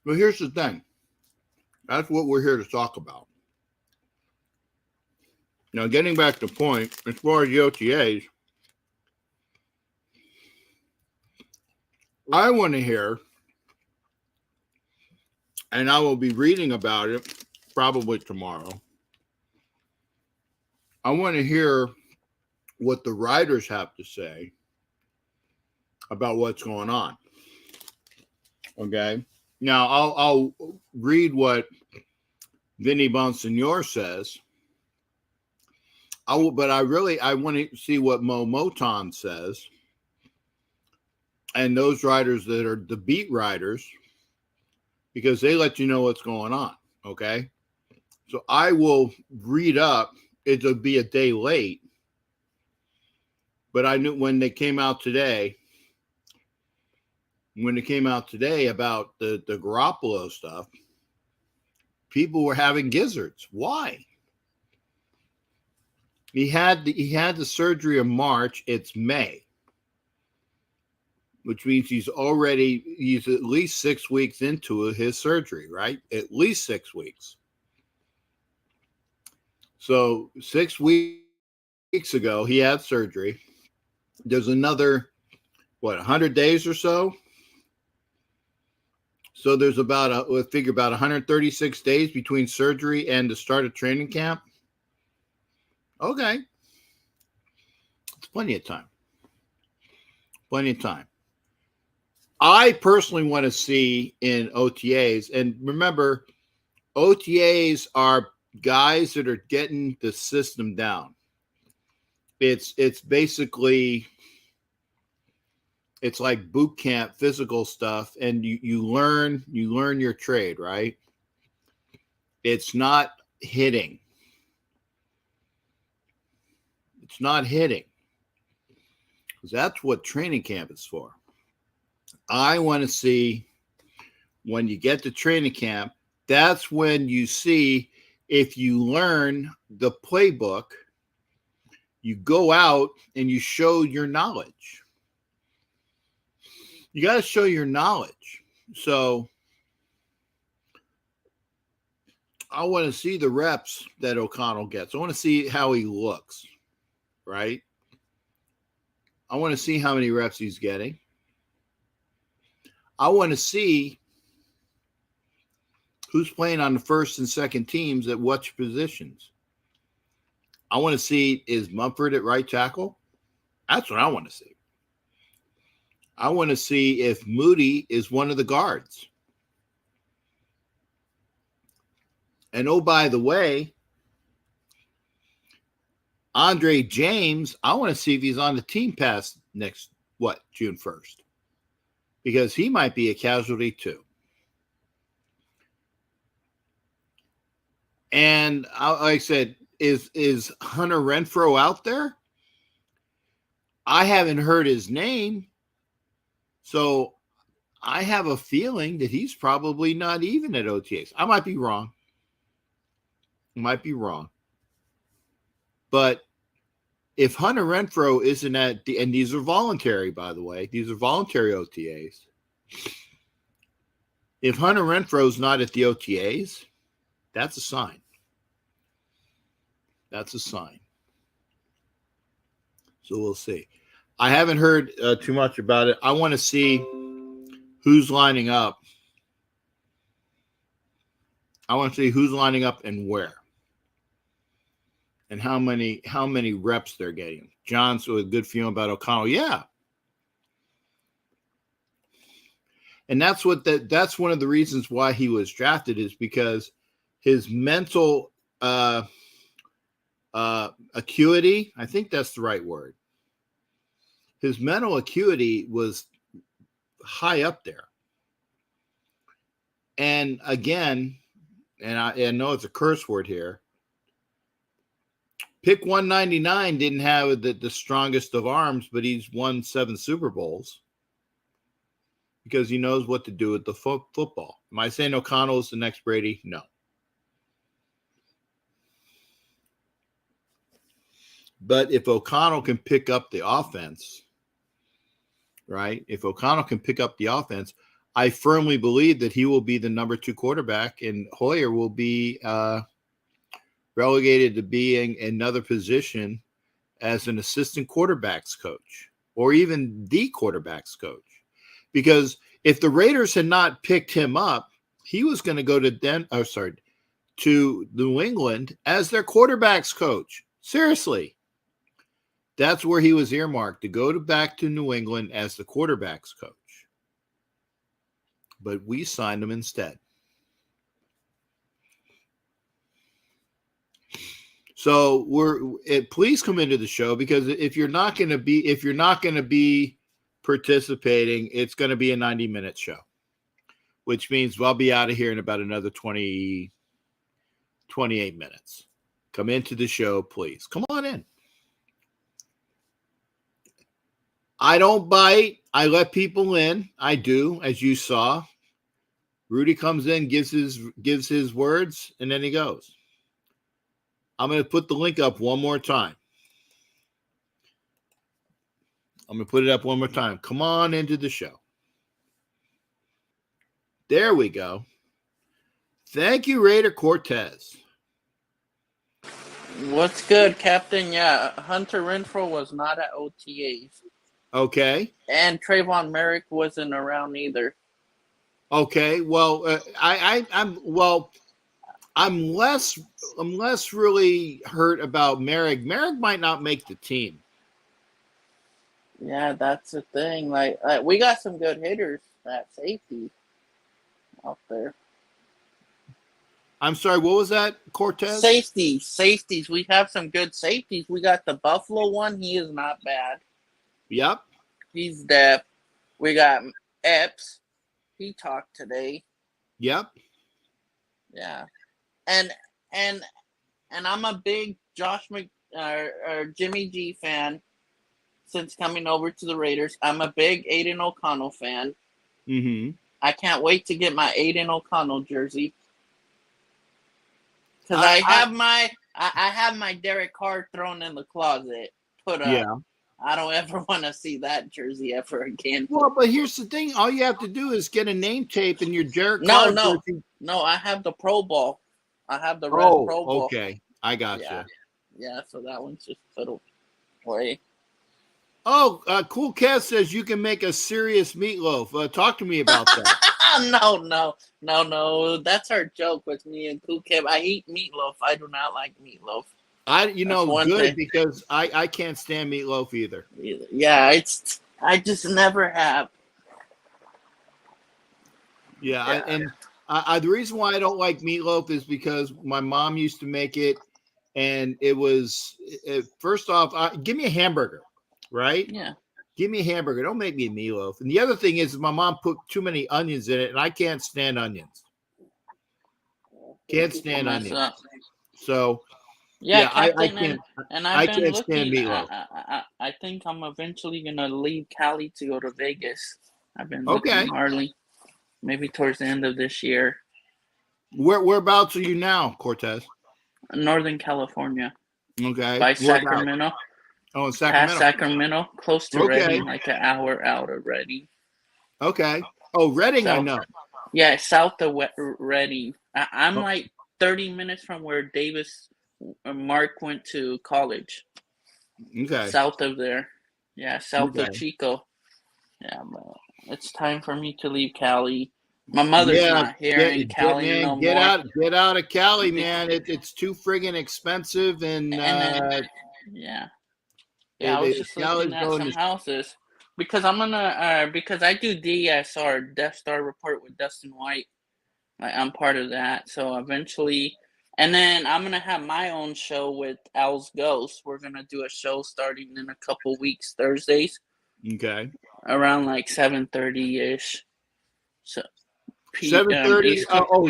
But here's the thing. That's what we're here to talk about. Now, getting back to the point, as far as the OTAs, I want to hear, and I will be reading about it probably tomorrow. I want to hear what the writers have to say about what's going on. Okay? Now, I'll read what Vinny Bonsignor says, but I want to see what Mo Moton says, and those writers that are the beat writers, because they let you know what's going on. Okay, so I will read up. It'll be a day late, but I knew when they came out today. When it came out today about the Garoppolo stuff, people were having gizzards. Why? He had the surgery in March. It's May, which means he's at least 6 weeks into his surgery, right? At least 6 weeks. So 6 weeks ago, he had surgery. There's another, 100 days or so? So there's about 136 days between surgery and the start of training camp. Okay. It's plenty of time. Plenty of time. I personally want to see in OTAs, and remember, OTAs are guys that are getting the system down. It's basically, it's like boot camp physical stuff, and you learn your trade, right? It's not hitting. It's not hitting. Because that's what training camp is for. I want to see when you get to training camp, that's when you see if you learn the playbook, you go out and you show your knowledge. You got to show your knowledge. So I want to see the reps that O'Connell gets. I want to see how he looks, right? I want to see how many reps he's getting. I want to see who's playing on the first and second teams at what positions. I want to see, is Mumford at right tackle? That's what I want to see. I want to see if Moody is one of the guards. And oh, by the way, Andre James, I want to see if he's on the team past next, June 1st. Because he might be a casualty too. And like I said, is Hunter Renfrow out there? I haven't heard his name. So I have a feeling that he's probably not even at OTAs. I might be wrong. But if Hunter Renfrow isn't and these are voluntary, by the way, these are voluntary OTAs. If Hunter Renfrow's not at the OTAs, that's a sign. That's a sign. So we'll see. I haven't heard too much about it. I want to see who's lining up. I want to see who's lining up and where. And how many reps they're getting. John's with a good feeling about O'Connell. Yeah. And that's one of the reasons why he was drafted, is because his mental acuity, I think that's the right word. His mental acuity was high up there. And again, and I know it's a curse word here, Pick 199 didn't have the strongest of arms, but he's won 7 Super Bowls because he knows what to do with the football. Am I saying O'Connell is the next Brady? No. But if O'Connell can pick up the offense, right? If O'Connell can pick up the offense, I firmly believe that he will be the number 2 quarterback, and Hoyer will be relegated to being another position as an assistant quarterbacks coach, or even the quarterbacks coach. Because if the Raiders had not picked him up, he was going to go to New England as their quarterbacks coach. Seriously. That's where he was earmarked, to go back to New England as the quarterbacks coach. But we signed him instead. So please come into the show, because if you're not going to be participating, it's going to be a 90-minute show, which means I'll be out of here in about another 28 minutes. Come into the show, please. Come on in. I don't bite. I let people in. I do, as you saw. Rudy comes in, gives his words, and then he goes. I'm going to put the link up one more time. Come on into the show. There we go. Thank you, Raider Cortez. What's good, Captain? Yeah, Hunter Renfrow was not at OTAs. Okay. And Trayvon Merrick wasn't around either. Okay. Well, I'm less really hurt about Merrick. Merrick might not make the team. Yeah, that's the thing. Like we got some good hitters at safety out there. I'm sorry, what was that, Cortez? Safeties. We have some good safeties. We got the Buffalo one. He is not bad. Yep. He's depth. We got Epps. He talked today. Yep. Yeah. And I'm a big Jimmy G fan since coming over to the Raiders. I'm a big Aiden O'Connell fan. Mm-hmm. I can't wait to get my Aiden O'Connell jersey. Because I have my Derek Carr thrown in the closet. Put up. Yeah. I don't ever want to see that jersey ever again. Well, but here's the thing. All you have to do is get a name tape in your Derek Carr jersey. No, I have the Pro Bowl. I have the red Pro Bowl. Okay. I got you. Yeah, so that one's just put away. Oh, Cool Cat says you can make a serious meatloaf. Talk to me about that. No. That's our joke with me and Cool Kev. I eat meatloaf. I do not like meatloaf. Good, because I can't stand meatloaf either. Yeah, I just never have. Yeah. And the reason why I don't like meatloaf is because my mom used to make it, and it was first off, give me a hamburger, right? Yeah. Give me a hamburger. Don't make me a meatloaf. And the other thing is, my mom put too many onions in it, and I can't stand onions. Can't stand onions. So yeah, I can't. And I can't stand meatloaf. I think I'm eventually gonna leave Cali to go to Vegas. I've been looking hardly. Maybe towards the end of this year. Whereabouts are you now, Cortez? Northern California. Okay. By Sacramento. Oh, in Sacramento. Past Sacramento, close to Redding, like an hour out of Redding. Okay. Oh, Redding, I know. Yeah, south of Redding. I'm like 30 minutes from where Davis Mark went to college. Okay. South of there. Yeah, south of Chico. Yeah, but it's time for me to leave Cali. My mother's not here in Cali no more. Get out of Cali, man. It's too friggin' expensive, and I was just looking at some houses because I'm gonna because I do DSR, Death Star Report with Dustin White. I'm part of that, so eventually, and then I'm gonna have my own show with Al's Ghost. We're gonna do a show starting in a couple weeks, Thursdays. Okay. Around like 7:30 ish. So 7:30.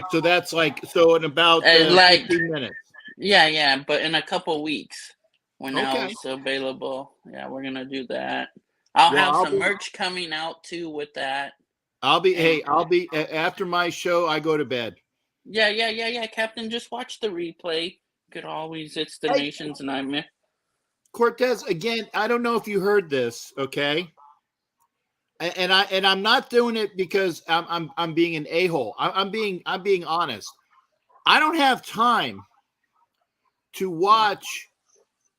So that's in about 15 minutes. Yeah, but in a couple weeks. When Al's available, we're gonna do that. I'll have some merch coming out too with that. I'll be after my show. I go to bed. Yeah. Captain, just watch the replay. It's the nation's nightmare. Cortez, again, I don't know if you heard this, okay? And I'm not doing it because I'm being an a-hole. I'm being honest. I don't have time to watch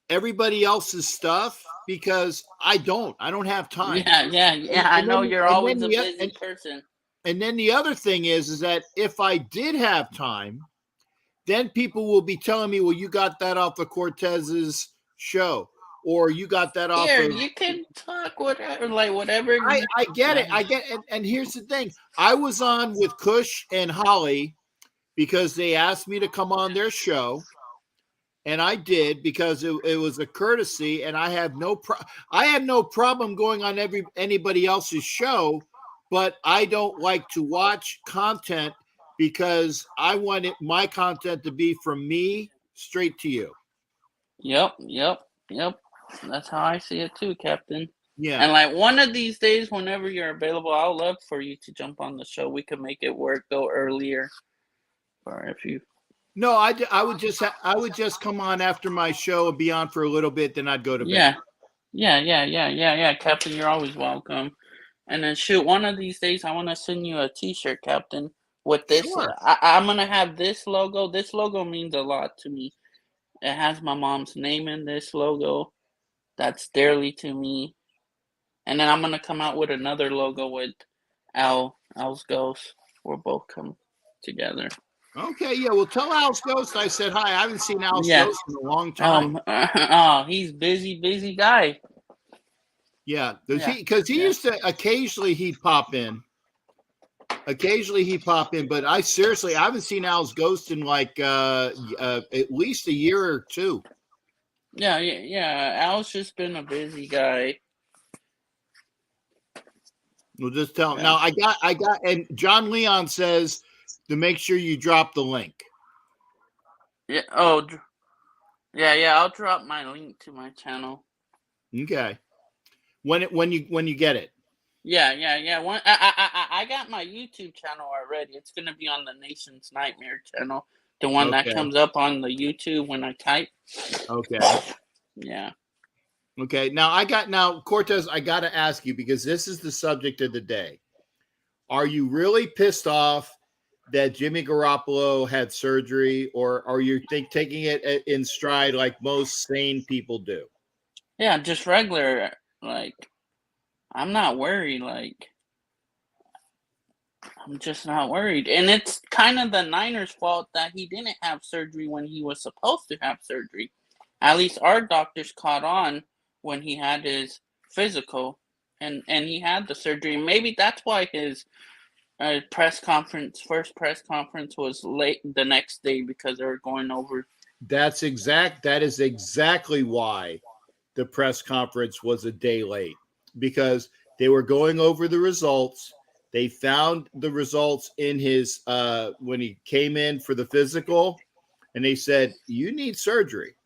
everybody else's stuff because I don't have time. Yeah. I know you're always a busy person. And then the other thing is that if I did have time, then people will be telling me, well, you got that off of Cortez's show, or you got that off of... You can talk whatever. I get it. And here's the thing. I was on with Kush and Holly because they asked me to come on their show. and I did because it was a courtesy, and I had no problem going on anybody else's show, but I don't like to watch content because I want my content to be from me straight to you. Yep. That's how I see it too, Captain. Yeah. And like one of these days, whenever you're available, I'll love for you to jump on the show. We could make it work, go earlier, or if you. No, I would just come on after my show and be on for a little bit, then I'd go to bed. Yeah, Captain, you're always welcome. And then shoot, one of these days I want to send you a T-shirt, Captain, with this. Sure. I'm gonna have this logo. This logo means a lot to me. It has my mom's name in this logo. That's dearly to me. And then I'm gonna come out with another logo with Al's Ghost. We'll both come together. Okay, yeah. Well, tell Al's Ghost I said hi. I haven't seen Al's Ghost in a long time. He's busy guy. Yeah, because he used to occasionally he'd pop in. But I haven't seen Al's Ghost in like at least a year or two. Yeah. Al's just been a busy guy. We'll just tell him. Now I got, and John Leon says to make sure you drop the link. Yeah. Oh, yeah. I'll drop my link to my channel. Okay. When you get it. Yeah. I got my YouTube channel already. It's gonna be on the Nation's Nightmare channel, the one that comes up on the YouTube when I type. Okay. Yeah. Okay. Now Cortez, I got to ask you, because this is the subject of the day. Are you really pissed off that Jimmy Garoppolo had surgery, or are you taking it in stride like most sane people do? Yeah, just regular. Like, I'm not worried. Like, I'm just not worried. And it's kind of the Niners' fault that he didn't have surgery when he was supposed to have surgery. At least our doctors caught on when he had his physical, and he had the surgery. Maybe that's why his first press conference was late the next day, because they were going over. That is exactly why the press conference was a day late, because they were going over the results. They found the results in his when he came in for the physical, and they said, you need surgery.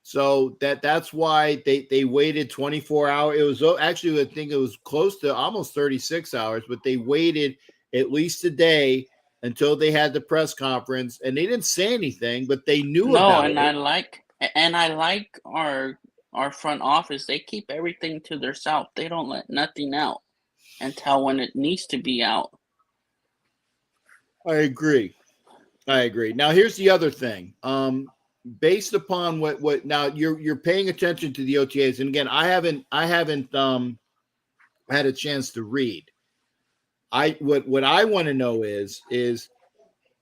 So that's why they waited 24 hours. It was actually, I think it was close to almost 36 hours, but they waited at least a day until they had the press conference, and they didn't say anything, but they knew about it. I like our front office. They keep everything to themselves. They don't let nothing out until when it needs to be out. I agree. Now here's the other thing. Based upon what now you're paying attention to the OTAs, and again, I haven't had a chance to read. What I want to know is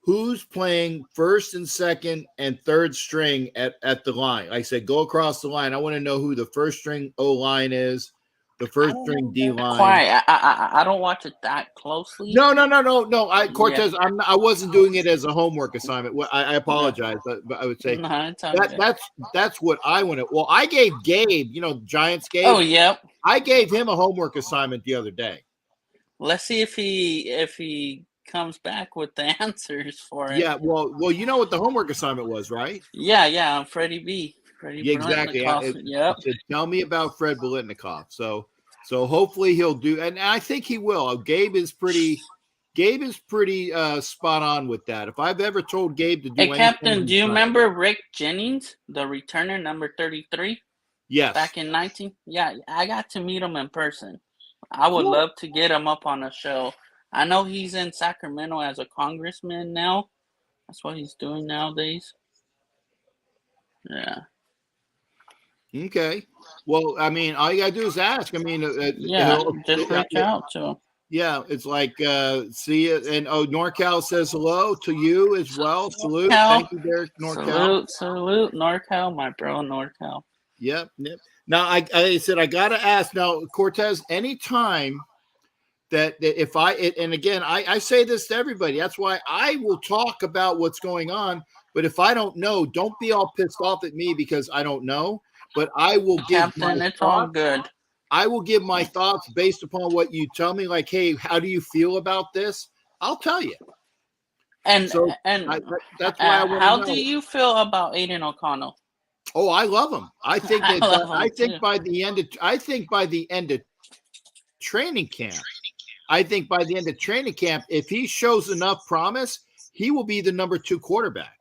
who's playing first and second and third string at the line. Like I said, go across the line. I want to know who the first string O line is, the first string D line. Quiet. I don't watch it that closely. No. Cortez, yeah. I wasn't doing it as a homework assignment. I apologize, but I would say that's what I want to. Well, I gave Gabe, Giants Gabe. Oh, yep. I gave him a homework assignment the other day. Let's see if he comes back with the answers for it. Yeah, well, you know what the homework assignment was, right? Yeah, Freddie B. Exactly. Yep. Tell me about Fred Biletnikoff. So hopefully he'll do, and I think he will. Gabe is pretty spot on with that. If I've ever told Gabe to do anything, Captain, do you remember Rick Jennings, the returner number 33? Yes. Back in 19. Yeah, I got to meet him in person. I would love to get him up on a show. I know he's in Sacramento as a congressman now. That's what he's doing nowadays. Yeah. Okay. Well, I mean, all you gotta do is ask. I mean, just reach out to him. Yeah, it's like see it, and NorCal says hello to you as well. Salute, thank you, Derek. NorCal. Salute, NorCal, my bro, NorCal. Yep. Now, I said I gotta ask now, Cortez. Anytime that if and again, I say this to everybody. That's why I will talk about what's going on. But if I don't know, don't be all pissed off at me because I don't know. But I will give Captain, my it's thoughts. all good. I will give my thoughts based upon what you tell me. Like, hey, how do you feel about this? I'll tell you. And so that's why I want to know. How do you feel about Aiden O'Connell? Oh, I love him. I think that I think too. by the end of training camp, if he shows enough promise, he will be the number 2 quarterback.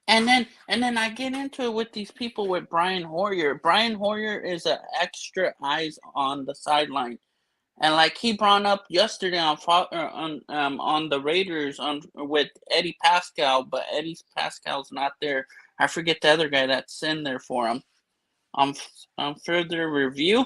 And then I get into it with these people with Brian Hoyer. Brian Hoyer is an extra eyes on the sideline, and like he brought up yesterday on the Raiders with Eddie Pascal, but Eddie Pascal's not there. I forget the other guy that's in there for him. On further review,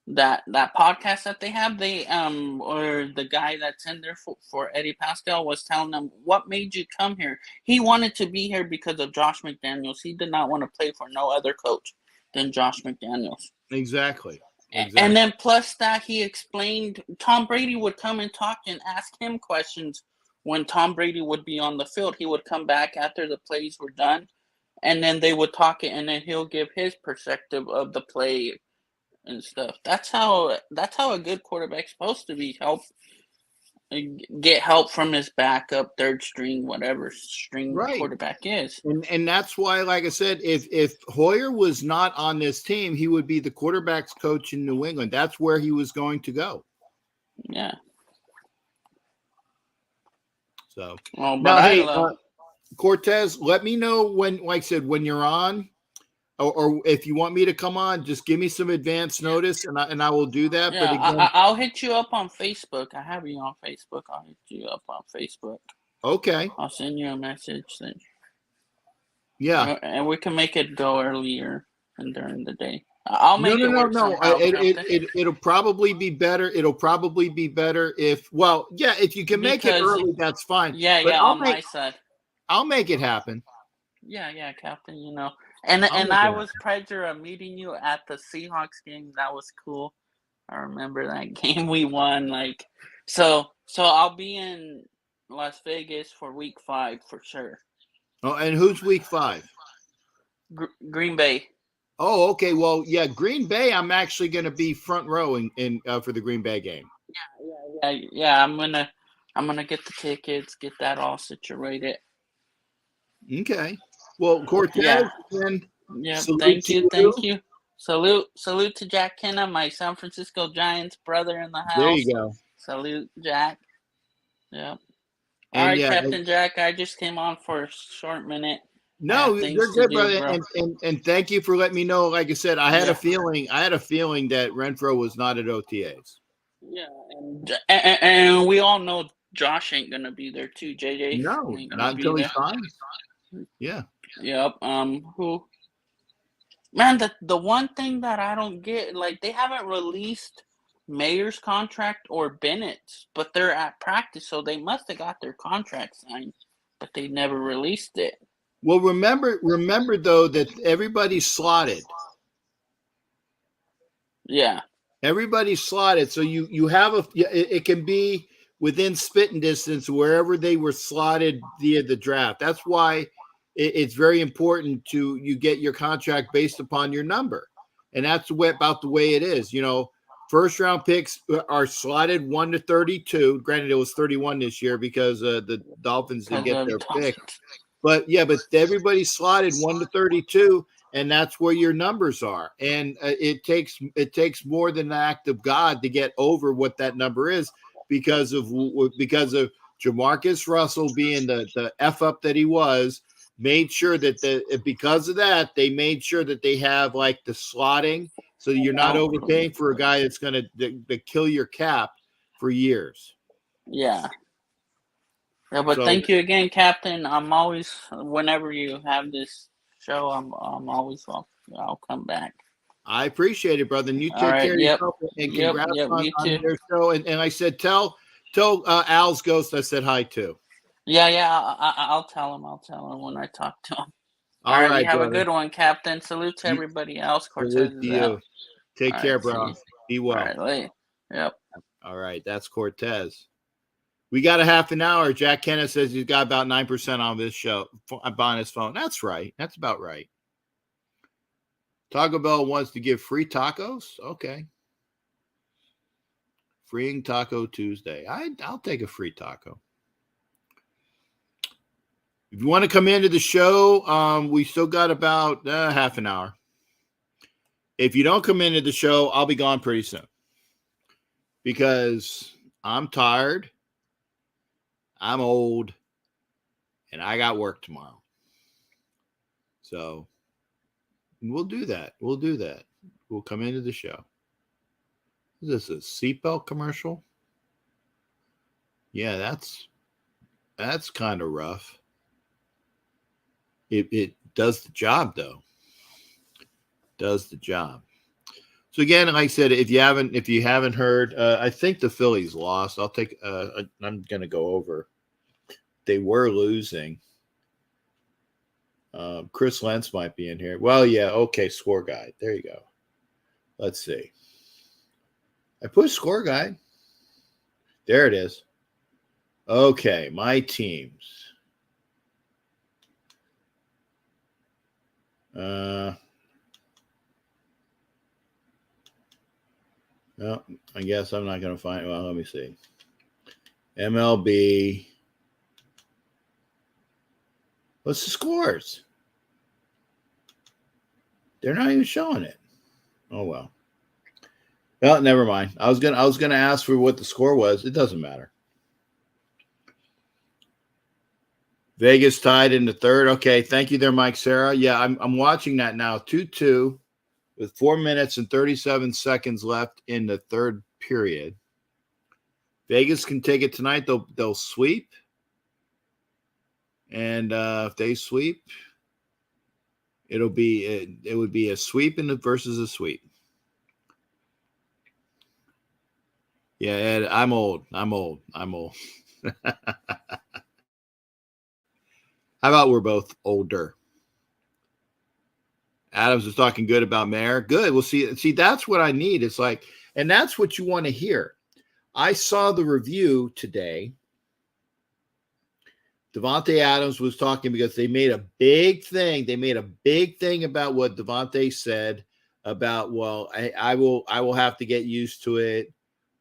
that podcast that they have, or the guy that's in there for Eddie Pascal was telling them, what made you come here? He wanted to be here because of Josh McDaniels. He did not want to play for no other coach than Josh McDaniels. Exactly. And then plus that, he explained Tom Brady would come and talk and ask him questions when Tom Brady would be on the field. He would come back after the plays were done, and then they would talk it, and then he'll give his perspective of the play and stuff. That's how a good quarterback's supposed to be. Get help from his backup, third string, whatever string quarterback is. And that's why, like I said, if Hoyer was not on this team, he would be the quarterback's coach in New England. That's where he was going to go. Yeah. So well, now, hey, Cortez, let me know when, like I said, when you're on. Or if you want me to come on, just give me some advance notice, and I will do that. Yeah, but again, I'll hit you up on Facebook. I have you on Facebook. I'll hit you up on Facebook. Okay. I'll send you a message then. Yeah, and we can make it go earlier and during the day. I'll make it work. No. It'll probably be better. It'll probably be better if you can make it early, that's fine. Yeah, but on my side, I'll make it happen. Yeah, Captain. You know. And I was pleasure of meeting you at the Seahawks game. That was cool. I remember that game we won. So I'll be in Las Vegas for week 5 for sure. Oh, and who's week 5? Green Bay. Oh, okay. Well, yeah, Green Bay. I'm actually going to be front row in for the Green Bay game. Yeah. I'm gonna get the tickets, get that all situated. Okay. Well, Cortez, thank you. Salute to Jack Kenna, my San Francisco Giants brother in the house. There you go. Salute, Jack. Yeah. All right, Captain Jack. I just came on for a short minute. No, you're good, brother. And thank you for letting me know. Like I said, I had a feeling that Renfro was not at OTAs. Yeah, and we all know Josh ain't gonna be there too. JJ. No, not until he's fine. Yeah. Yep. Who? Man, the one thing that I don't get, they haven't released Mayer's contract or Bennett's, but they're at practice, so they must have got their contract signed, but they never released it. Well, remember though that everybody's slotted. Yeah. Everybody's slotted, so you have it can be within spitting distance wherever they were slotted via the draft. That's why it's very important you get your contract based upon your number, and that's about the way it is. First round picks are slotted 1 to 32. Granted, it was 31 this year because the Dolphins didn't get their pick. But everybody's slotted 1 to 32, and that's where your numbers are. And it takes more than an act of God to get over what that number is because of Jamarcus Russell being the F up that he was. Made sure that because of that, they made sure that they have the slotting, so you're not overpaying for a guy that's going to kill your cap for years. Yeah. Yeah, but thank you again, Captain. I'm always, whenever you have this show, I'm always welcome. I'll come back. I appreciate it, brother. And you take care of yourself, and congrats on your show. And I said, tell Al's Ghost I said hi too. Yeah. I'll tell him when I talk to him. All right, you have a good one, Captain. Salute to everybody else. Salute to you. Take care, bro. Be well. All right, Yep. All right, that's Cortez. We got a half an hour. Jack Kenneth says he's got about 9% on this show on his phone. That's right. That's about right. Taco Bell wants to give free tacos. Okay. Freeing Taco Tuesday. I'll take a free taco. If you want to come into the show, we still got about half an hour. If you don't come into the show, I'll be gone pretty soon because I'm tired, I'm old, and I got work tomorrow. So we'll do that. We'll do that. We'll come into the show. Is this a seatbelt commercial? Yeah, that's kind of rough. It does the job though. Does the job. So again, like I said, if you haven't heard, I think the Phillies lost. I'm gonna go over. They were losing. Chris Lentz might be in here. Well, yeah, okay, score guide. There you go. Let's see. I put score guide. There it is. Okay, my teams. Well, I guess I'm not going to find. Well, let me see. MLB. What's the scores? They're not even showing it. Oh well. Well, never mind. I was gonna ask for what the score was. It doesn't matter. Vegas tied in the third. Okay, thank you there, Mike Sarah. Yeah, I'm watching that now. 2-2 with 4 minutes and 37 seconds left in the third period. Vegas can take it tonight. They'll sweep, and if they sweep, it would be a sweep versus a sweep. Yeah, Ed, I'm old. How about we're both older? Adams is talking good about Mayer. Good. We'll see. That's what I need. It's like, and that's what you want to hear. I saw the review today. Devontae Adams was talking because they made a big thing. They made a big thing about what Devontae said about, well, I will have to get used to it.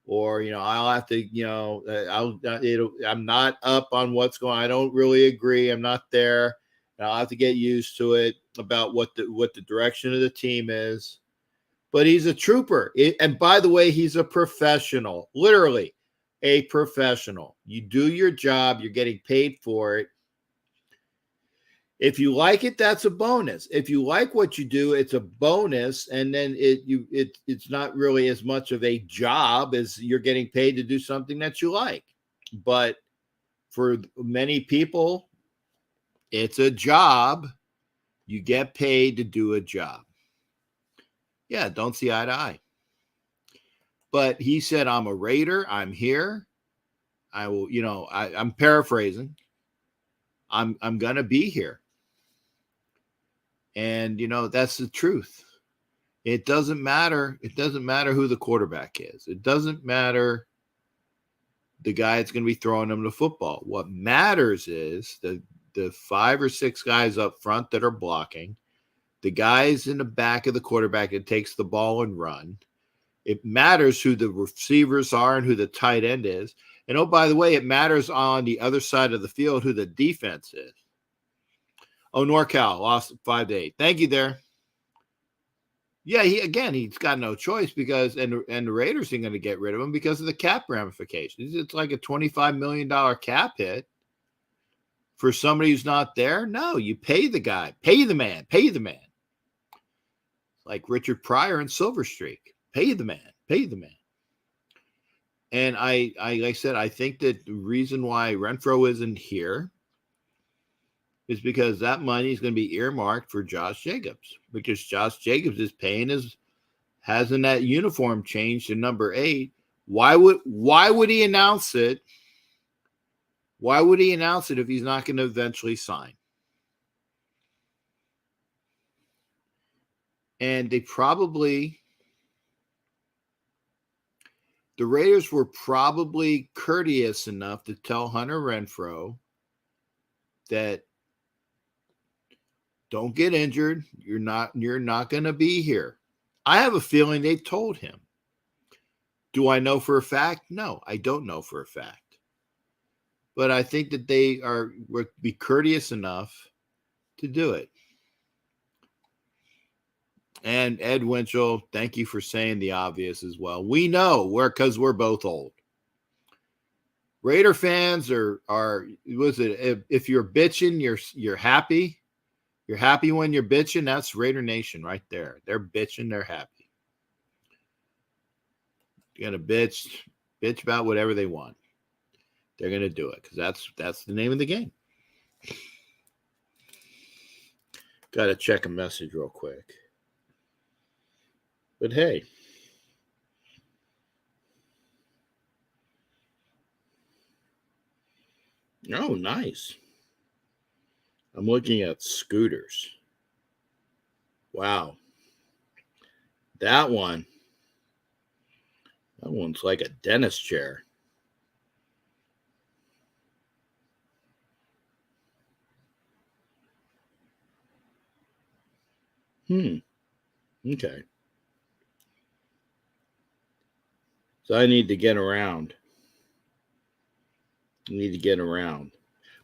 Or, I'll have to, I'm not up on what's going on. I don't really agree. I'm not there. I'll have to get used to it about what the direction of the team is. But he's a trooper. And by the way, he's a professional, literally a professional. You do your job. You're getting paid for it. If you like it, that's a bonus. If you like what you do, it's a bonus, and then it's not really as much of a job as you're getting paid to do something that you like. But for many people, it's a job. You get paid to do a job. Yeah, don't see eye to eye. But he said, I'm a Raider. I'm here. I will, I'm paraphrasing. I'm going to be here. And, that's the truth. It doesn't matter. It doesn't matter who the quarterback is. It doesn't matter the guy that's going to be throwing them the football. What matters is the 5 or 6 guys up front that are blocking, the guys in the back of the quarterback that takes the ball and run. It matters who the receivers are and who the tight end is. And, oh, by the way, it matters on the other side of the field who the defense is. Oh, NorCal lost 5-8. Thank you there. Yeah, he's got no choice because and the Raiders are going to get rid of him because of the cap ramifications. It's like a $25 million cap hit for somebody who's not there. No, you pay the guy, pay the man. Like Richard Pryor and Silver Streak, pay the man. And like I said, I think that the reason why Renfro isn't here is because that money is going to be earmarked for Josh Jacobs, because Josh Jacobs is hasn't that uniform changed to number 8. Why would he announce it? Why would he announce it if he's not going to eventually sign? And the the Raiders were probably courteous enough to tell Hunter Renfrow that don't get injured. You're not going to be here. I have a feeling they told him. Do I know for a fact? No, I don't know for a fact. But I think that they would be courteous enough to do it. And Ed Winchell, thank you for saying the obvious as well. We know because we're both old. Raider fans are if you're bitching, you're happy. You're happy when you're bitching. That's Raider Nation right there. They're bitching, they're happy. You're gonna bitch about whatever they want. They're gonna do it because that's the name of the game. Got to check a message real quick. But hey, oh, nice. I'm looking at scooters. Wow. That one's like a dentist chair. Okay. So I need to get around.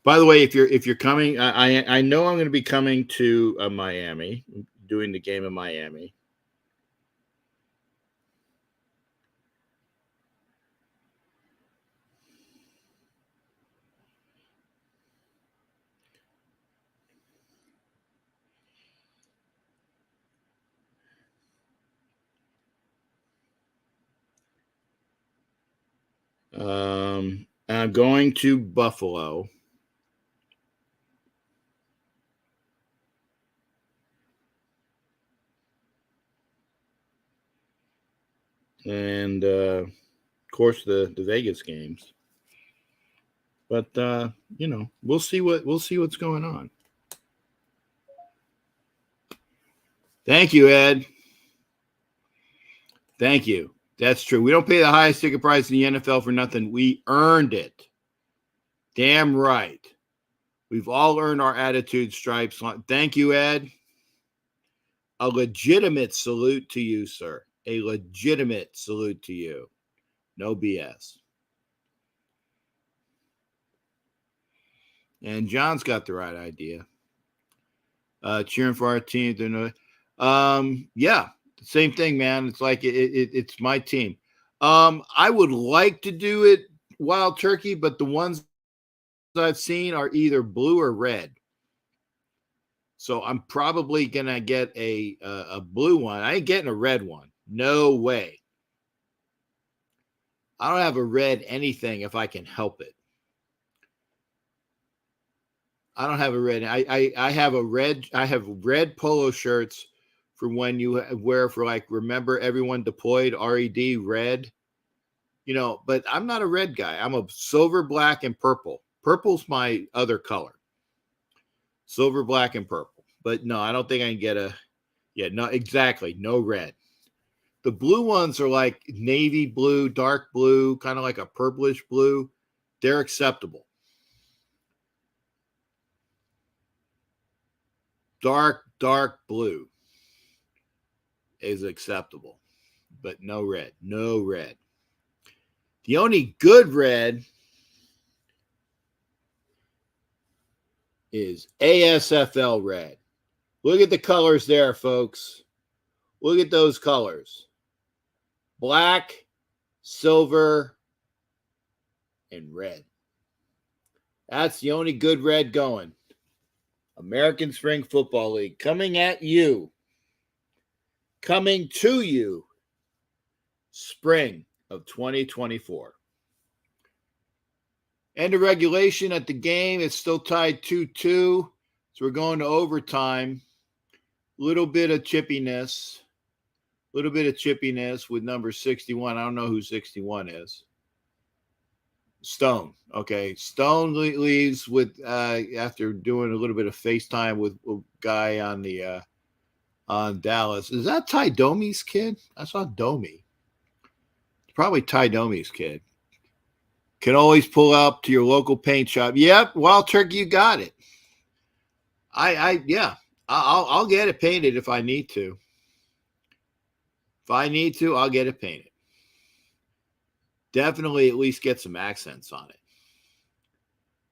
By the way, if you're coming, I know I'm going to be coming to Miami, doing the game in Miami. I'm going to Buffalo. And of course the Vegas games. But we'll see what's going on. Thank you, Ed. Thank you. That's true. We don't pay the highest ticket price in the NFL for nothing. We earned it. Damn right. We've all earned our attitude stripes. Thank you, Ed. A legitimate salute to you, sir. A legitimate salute to you. No BS. And John's got the right idea. Cheering for our team. Yeah. Same thing, man. It's like it's my team. I would like to do it wild turkey, but the ones I've seen are either blue or red. So I'm probably gonna get a blue one. I ain't getting a red one. No way. I don't have a red anything if I can help it. I don't have a red. I have a red. I have red polo shirts for when you wear for like, remember everyone deployed, RED, red, but I'm not a red guy. I'm a silver, black, and purple. Purple's my other color. Silver, black, and purple. But no, I don't think I can get no, exactly. No red. The blue ones are like navy blue, dark blue, kind of like a purplish blue. They're acceptable. Dark blue is acceptable, but no red. The only good red is ASFL red. Look at the colors there, folks. Look at those colors. Black, silver, and red. That's the only good red going. American Spring Football League coming at you. Coming to you, spring of 2024. End of regulation at the game. It's still tied 2-2. So we're going to overtime. Little bit of chippiness with number 61. I don't know who 61 is. Stone. Okay. Stone leaves with after doing a little bit of FaceTime with a guy on the on Dallas. Is that Ty Domi's kid? I saw Domi. probably Ty Domi's kid. Can always pull up to your local paint shop. Yep, Wild Turkey, you got it. Yeah, I'll get it painted if I need to. If I need to, I'll get it painted. Definitely at least get some accents on it.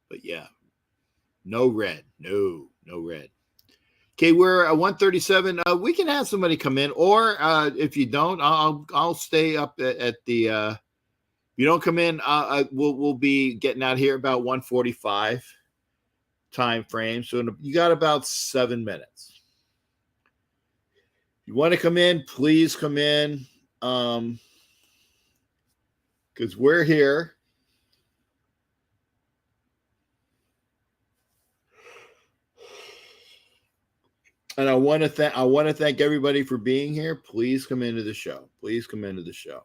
But yeah, no red. No red. Okay, we're at 137. We can have somebody come in, or if you don't, I'll stay up at the. If you don't come in, we'll be getting out here about 1:45 time frame. So you got about 7 minutes. You want to come in, please come in, because we're here. And I want to thank everybody for being here. Please come into the show. Please come into the show.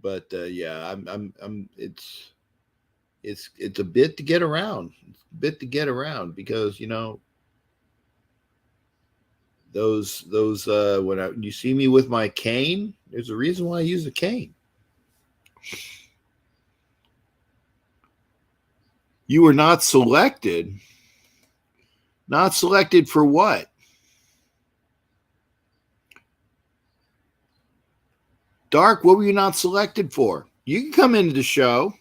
But yeah, it's a bit to get around. It's a bit to get around because those when you see me with my cane, there's a reason why I use a cane. You were not selected. Not selected for what? Dark, what were you not selected for? You can come into the show.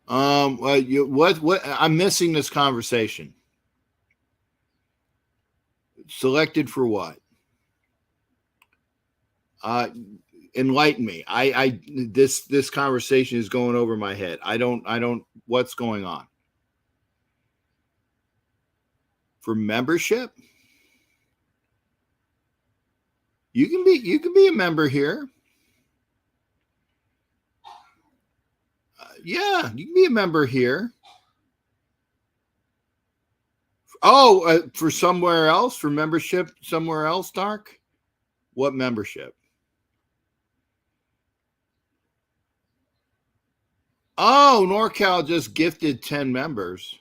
What? I'm missing this conversation. Selected for what? Enlighten me. This conversation is going over my head. I don't. What's going on? For membership? You can be a member here. Yeah, you can be a member here. Oh, for somewhere else, for membership somewhere else, Dark? What membership? Oh, NorCal just gifted 10 members.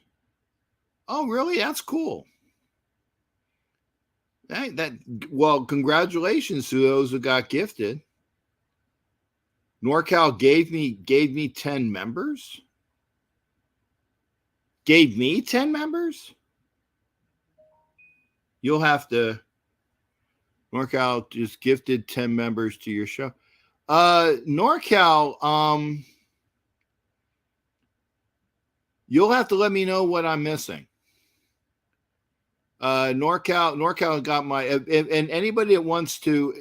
Oh, really? That's cool. Well, congratulations to those who got gifted. NorCal gave me 10 members. Gave me 10 members? You'll have to. NorCal just gifted 10 members to your show. NorCal, you'll have to let me know what I'm missing. NorCal got my and anybody that wants to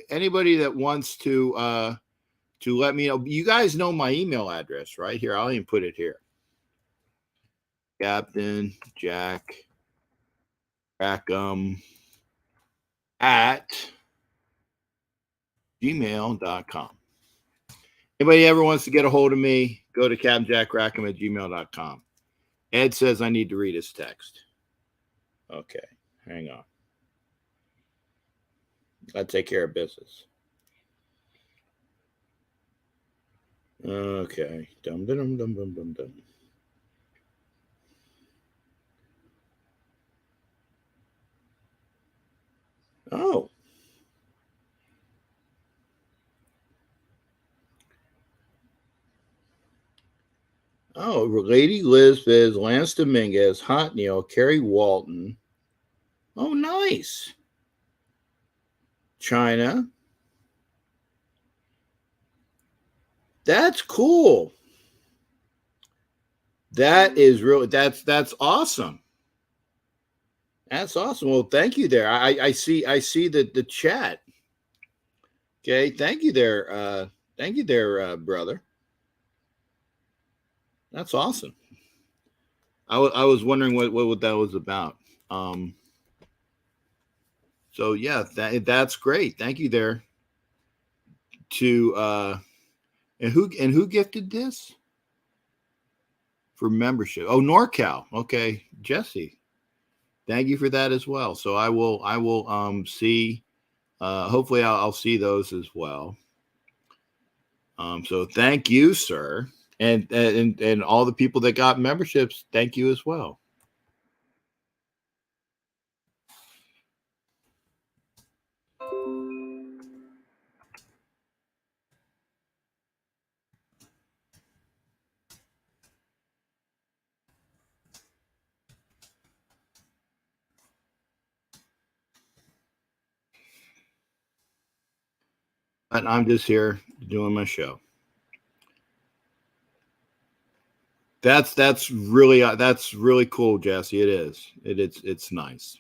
let me know. You guys know my email address, right? Here, I'll even put it here. Captain Jack Rackham at gmail.com. Anybody ever wants to get a hold of me, go to captainjackrackham at gmail.com. Ed says I need to read his text. Okay, hang on. I'll take care of business. Okay. Dum dum dum dum dum dum. Oh. Oh, Lady Liz Viz, Lance Dominguez, Hot Neil, Kerry Walton. Oh, nice. China. That's cool. That is really that's awesome. That's awesome. Well, thank you there. I see the chat. Okay, thank you there. Thank you there, brother. That's awesome. I was wondering what that was about. So yeah, that's great. Thank you there. To and who gifted this for membership? Oh, NorCal. Okay, Jesse. Thank you for that as well. So I will see. Hopefully I'll see those as well. So thank you, sir, and all the people that got memberships. Thank you as well. And I'm just here doing my show. That's really cool, Jesse. It is. It's nice.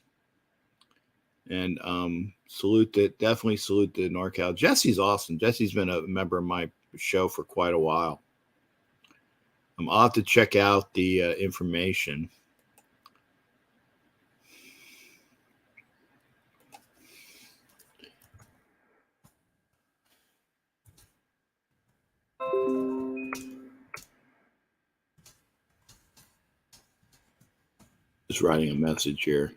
And definitely salute to NorCal. Jesse's awesome. Jesse's been a member of my show for quite a while. I'll have to check out the information. Just writing a message here.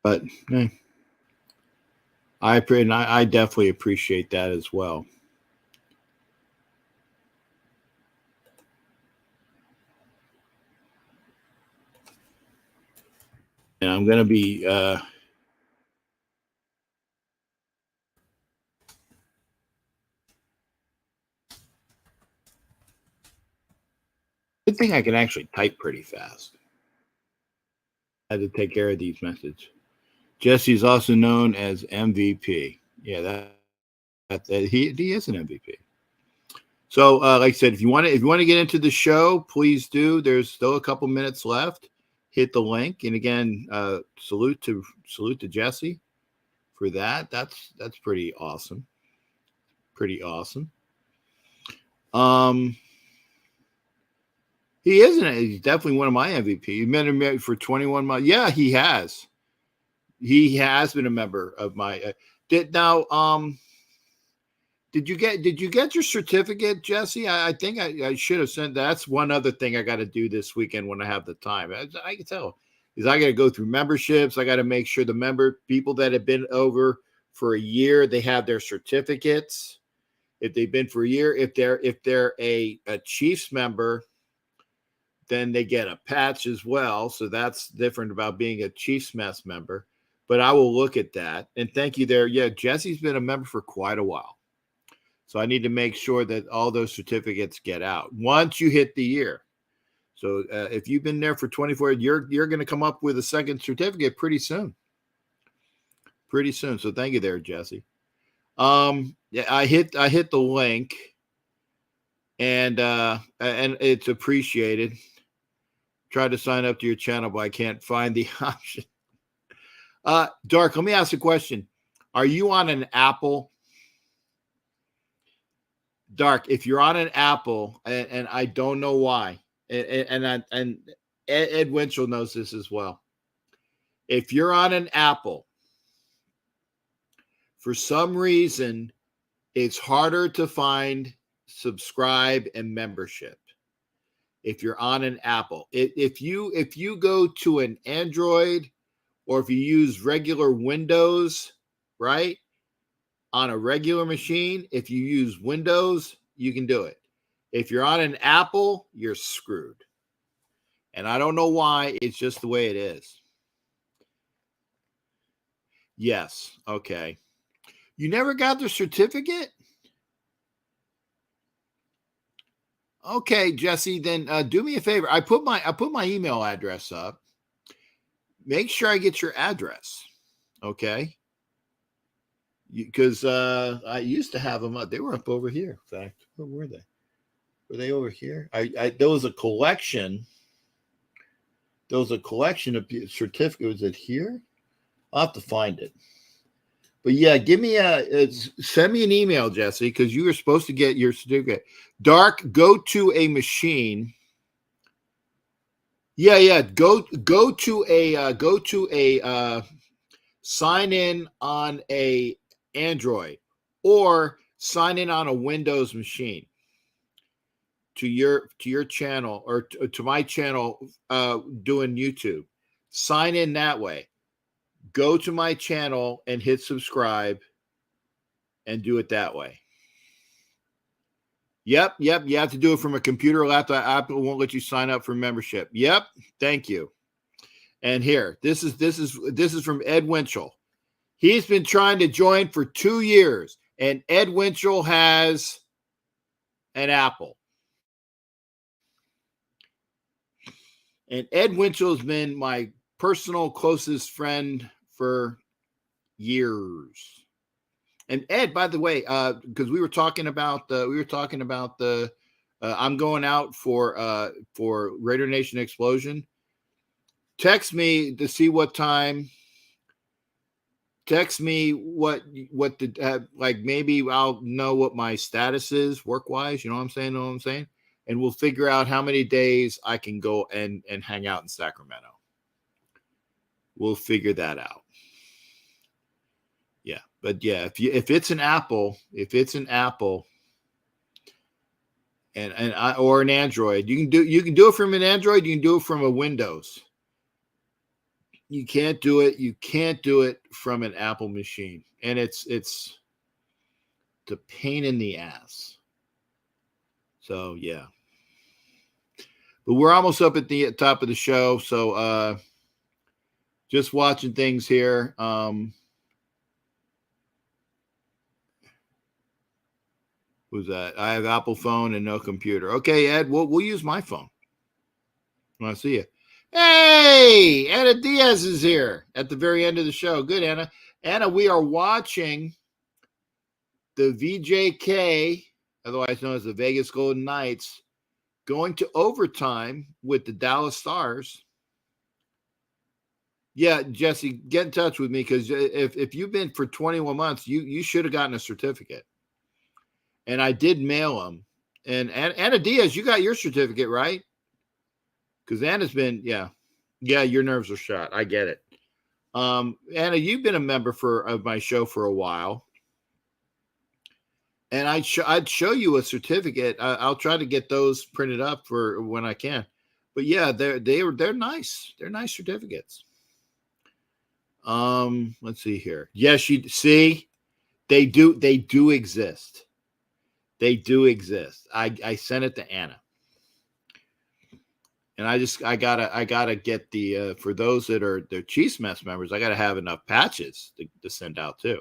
But I definitely appreciate that as well. And I'm going to be good thing I can actually type pretty fast. I had to take care of these messages. Jesse's also known as MVP. Yeah, he is an MVP. So, like I said, if you want to get into the show, please do. There's still a couple minutes left. Hit the link, and again, salute to Jesse for that. That's pretty awesome. Pretty awesome. He isn't. He's definitely one of my MVP. You met him for 21 months. Yeah, he has. He has been a member of my. Did you get your certificate, Jesse? I think I should have sent. That's one other thing I got to do this weekend when I have the time. I can tell is I got to go through memberships. I got to make sure the people that have been over for a year, they have their certificates. If they've been for a year, if they're a Chiefs member, then they get a patch as well. So that's different about being a Chiefs Mess member. But I will look at that. And thank you there. Yeah, Jesse's been a member for quite a while. So I need to make sure that all those certificates get out once you hit the year. So if you've been there for 24, you're going to come up with a second certificate pretty soon. Pretty soon. So thank you there, Jesse. Yeah, I hit the link, and it's appreciated. Try to sign up to your channel, but I can't find the option. Dark, let me ask a question. Are you on an Apple? Dark, if you're on an Apple, and I don't know why, and Ed Winchell knows this as well. If you're on an Apple, for some reason, it's harder to find subscribe and membership. If you're on an Apple, if you go to an Android, or if you use regular Windows, right? On a regular machine, if you use Windows, you can do it. If you're on an Apple, you're screwed. And I don't know why. It's just the way it is. Yes. Okay. You never got the certificate? Okay, Jesse, then do me a favor. I put my email address up. Make sure I get your address. Okay. Because I used to have them up. They were up over here. In fact, where were they? Were they over here? There was a collection. There was a collection of certificates. Was it here? I'll have to find it. But yeah, send me an email, Jesse, because you were supposed to get your certificate. Dark, go to a machine. Yeah. Go to a sign in on a Android, or sign in on a Windows machine to your channel, or to my channel doing YouTube. Sign in that way. Go to my channel and hit subscribe and do it that way. Yep. You have to do it from a computer or laptop. Apple won't let you sign up for membership. Yep. Thank you. And here, this is from Ed Winchell. He's been trying to join for 2 years, and Ed Winchell has an Apple. And Ed Winchell has been my personal closest friend for years. And Ed, by the way, because we were talking about the I'm going out for Raider Nation Explosion. Text me to see what time. Text me what the like, maybe I'll know what my status is work wise. You know what I'm saying? And we'll figure out how many days I can go and hang out in Sacramento. We'll figure that out. Yeah, but yeah, if it's an Apple, or an Android, you can do it from an Android. You can do it from a Windows. You can't do it from an Apple machine, and it's a pain in the ass. So yeah, but we're almost up at the top of the show. So just watching things here. Who's that? I have Apple phone and no computer. Okay, Ed, we'll use my phone. I want to see you. Hey, Anna Diaz is here at the very end of the show. Good, Anna. Anna, we are watching the VJK, otherwise known as the Vegas Golden Knights, going to overtime with the Dallas Stars. Yeah, Jesse, get in touch with me, because if you've been for 21 months, you should have gotten a certificate. And I did mail them. And Anna Diaz, you got your certificate, right? Because Anna's been, yeah, your nerves are shot. I get it. Anna, you've been a member of my show for a while. And I'd show you a certificate. I'll try to get those printed up for when I can. But yeah, they're nice. They're nice certificates. Let's see here. Yes, you see, they do exist. They do exist. I sent it to Anna. And I gotta get the for those that are the Chiefs Mess members, I gotta have enough patches to send out too.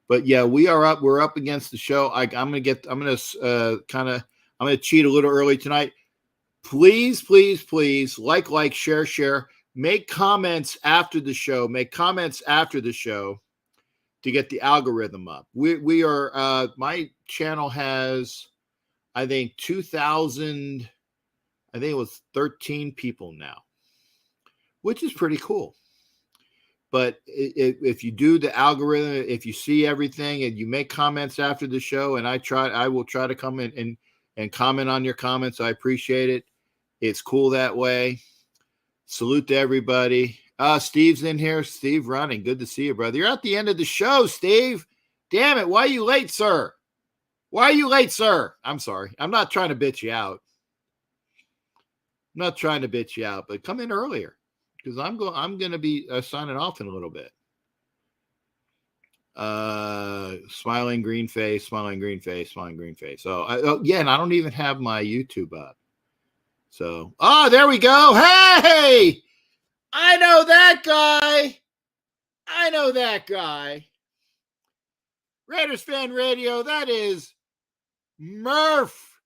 But yeah, we're up against the show. I'm gonna cheat a little early tonight. Please, like, share, make comments after the show. To get the algorithm up. We are my channel has, I think, 2,000. I think it was 13 people now, which is pretty cool. But if you do the algorithm, if you see everything and you make comments after the show, and I will try to come in and comment on your comments. I appreciate it. It's cool that way. Salute to everybody. Steve's in here. Steve running. Good to see you, brother. You're at the end of the show, Steve. Damn it. Why are you late, sir? I'm sorry. I'm not trying to bitch you out. But come in earlier, because I'm going to be signing off in a little bit. Smiling green face. So, yeah, and I don't even have my YouTube up. So, there we go. Hey, I know that guy. Raiders Fan Radio. That is Murph.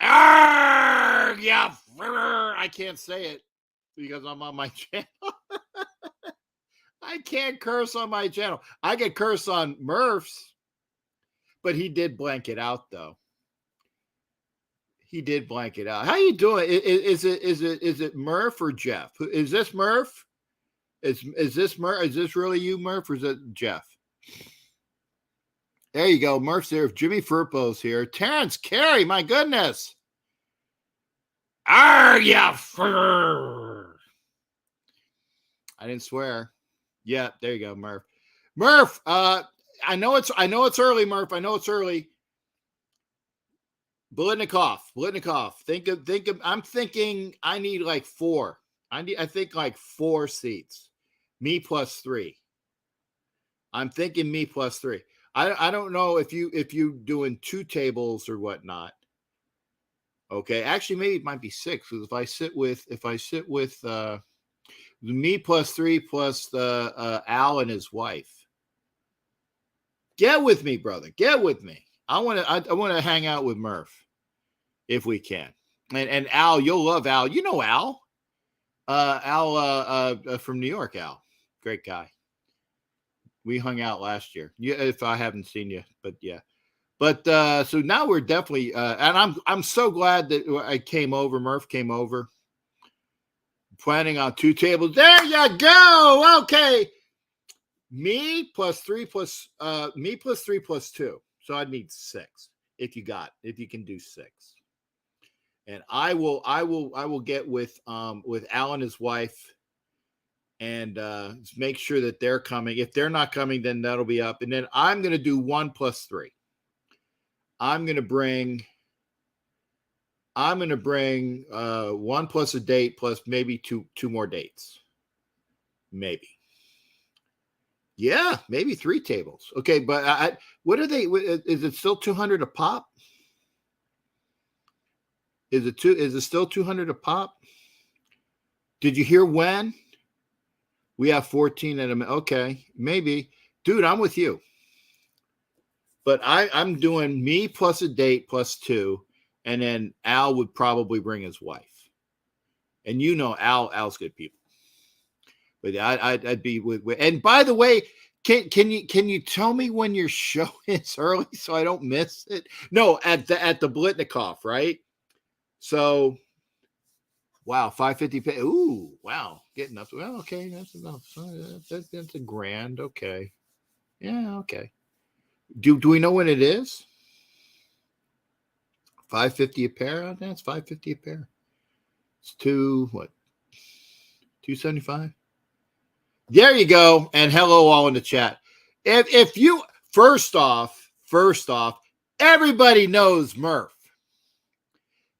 Yeah. I can't say it because I'm on my channel. I can't curse on my channel. I get curse on Murph's, but he did blank it out though. How you doing? Is it Murph or Jeff? Is this Murph? Is this Murph? Is this really you, Murph, or is it Jeff? There you go. Murph's here. Jimmy Furpo's here. Terrence Carey, my goodness. Yeah. I didn't swear. Yeah, there you go, Murph. Murph, I know it's early, Murph. I know it's early. Blitnikoff. I'm thinking I need like 4. I think like 4 seats. Me plus 3. I'm thinking me plus 3. I don't know if you doing 2 tables or whatnot. Okay, actually maybe it might be 6, because if I sit with me plus 3 plus Al and his wife. Get with me, brother. Get with me. I want to hang out with Murph if we can. And Al, you'll love Al. You know Al. Al from New York, Al. Great guy. We hung out last year. Yeah, if I haven't seen you, but yeah. But so now we're definitely and I'm so glad that I came over. Murph came over. Planning on 2 tables. There you go. Okay. Me plus 3 plus 2. So I'd need 6 if you can do 6. And I will get with Al and his wife and make sure that they're coming. If they're not coming, then that'll be up. And then I'm gonna do 1 plus 3. I'm gonna bring 1 plus a date plus maybe two more dates. Maybe. Yeah, maybe 3 tables. Okay, but what are they? Is it still 200 a pop? Is it still 200 a pop? Did you hear when? We have 14 at a okay, maybe. Dude, I'm with you. But I'm doing me plus a date plus 2, and then Al would probably bring his wife. And you know Al's good people. But I'd be with and by the way, can you tell me when your show is early so I don't miss it? No, at the Blitnikoff, right? So wow, 550. Ooh, wow, getting up. Well, okay, that's enough. That's a grand. Okay, yeah, okay. Do we know when it is? 550 a pair. That's 550 a pair. It's 275. There you go. And hello all in the chat. If you first off, everybody knows Murph.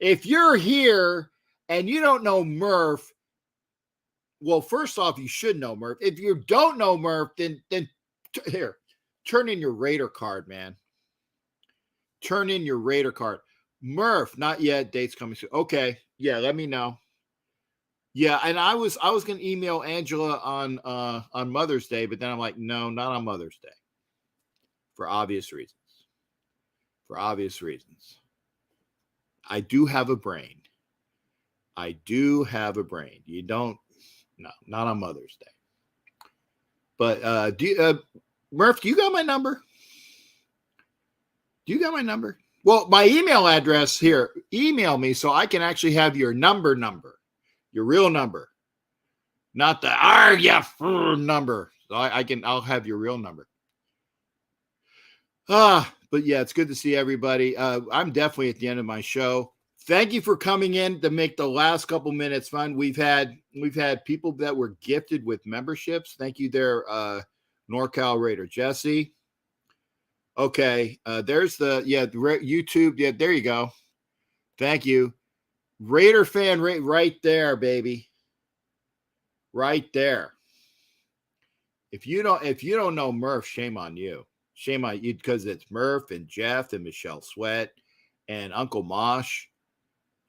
If you're here and you don't know Murph, well, first off, you should know Murph. If you don't know Murph, then here, turn in your Raider card, man. Turn in your Raider card. Murph, not yet. Dates coming soon. Okay. Yeah, let me know. Yeah, and I was going to email Angela on Mother's Day, but then I'm like, no, not on Mother's Day. For obvious reasons. I do have a brain. You don't, no, not on Mother's Day. But Murph, do you got my number? Well, my email address here, email me so I can actually have your number. Your real number, not the number. So I'll have your real number. But yeah, it's good to see everybody. I'm definitely at the end of my show. Thank you for coming in to make the last couple minutes fun. We've had people that were gifted with memberships. Thank you there, NorCal Raider Jesse. Okay, there's the YouTube. Yeah, there you go. Thank you. Raider fan right there, baby. Right there. If you don't know Murph, shame on you. Shame on you, because it's Murph and Jeff and Michelle Sweat and Uncle Mosh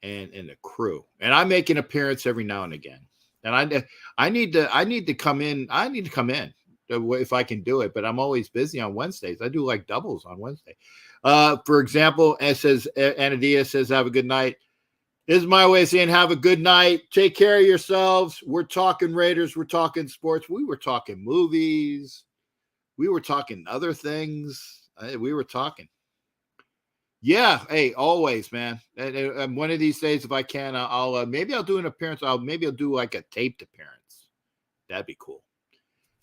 and the crew. And I make an appearance every now and again. And I need to come in. I need to come in if I can do it, but I'm always busy on Wednesdays. I do like doubles on Wednesday. For example, it says Anadia says, have a good night. This is my way of saying have a good night. Take care of yourselves. We're talking Raiders. We're talking sports. We were talking movies. We were talking other things. We were talking. Yeah. Hey, always, man. And one of these days, if I can, I'll maybe I'll do an appearance. Maybe I'll do like a taped appearance. That'd be cool.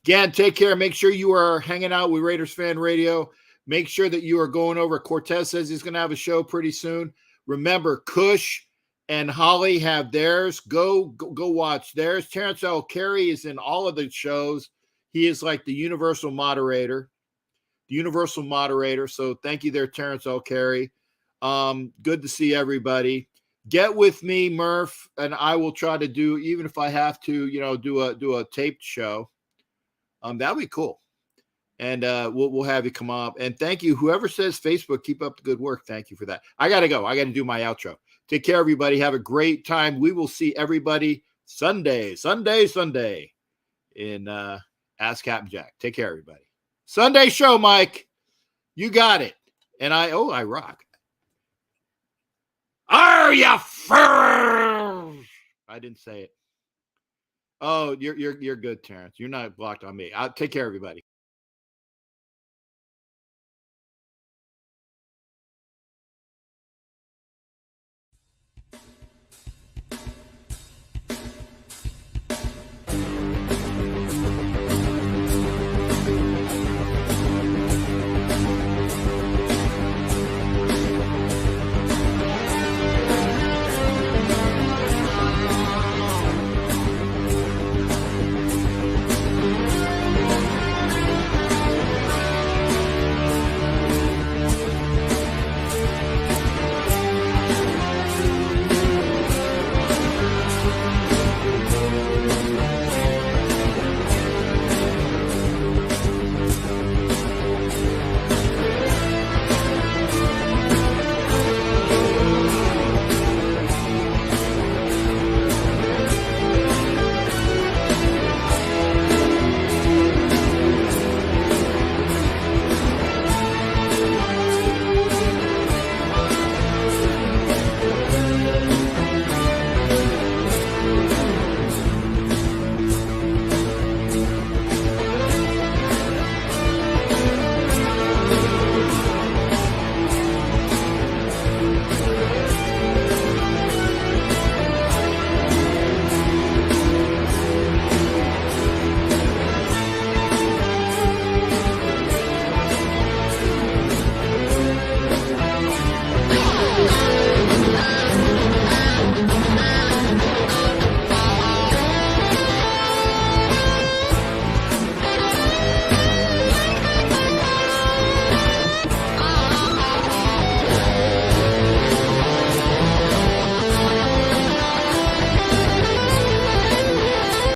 Again, take care. Make sure you are hanging out with Raiders Fan Radio. Make sure that you are going over. Cortez says he's going to have a show pretty soon. Remember, Kush and Holly have theirs. Go watch theirs. Terrence L. Carey is in all of the shows. He is like the universal moderator. So thank you there, Terrence L. Carey. Good to see everybody. Get with me, Murph, and I will try to do, even if I have to, do a taped show. That'd be cool. And we'll have you come up. And thank you. Whoever says Facebook, keep up the good work. Thank you for that. I got to go. I got to do my outro. Take care, everybody. Have a great time. We will see everybody Sunday in Ask Captain Jack. Take care, everybody. Sunday show, Mike. You got it. And I rock. Are you I didn't say it. Oh, you're good, Terrence. You're not blocked on me. I'll take care, everybody.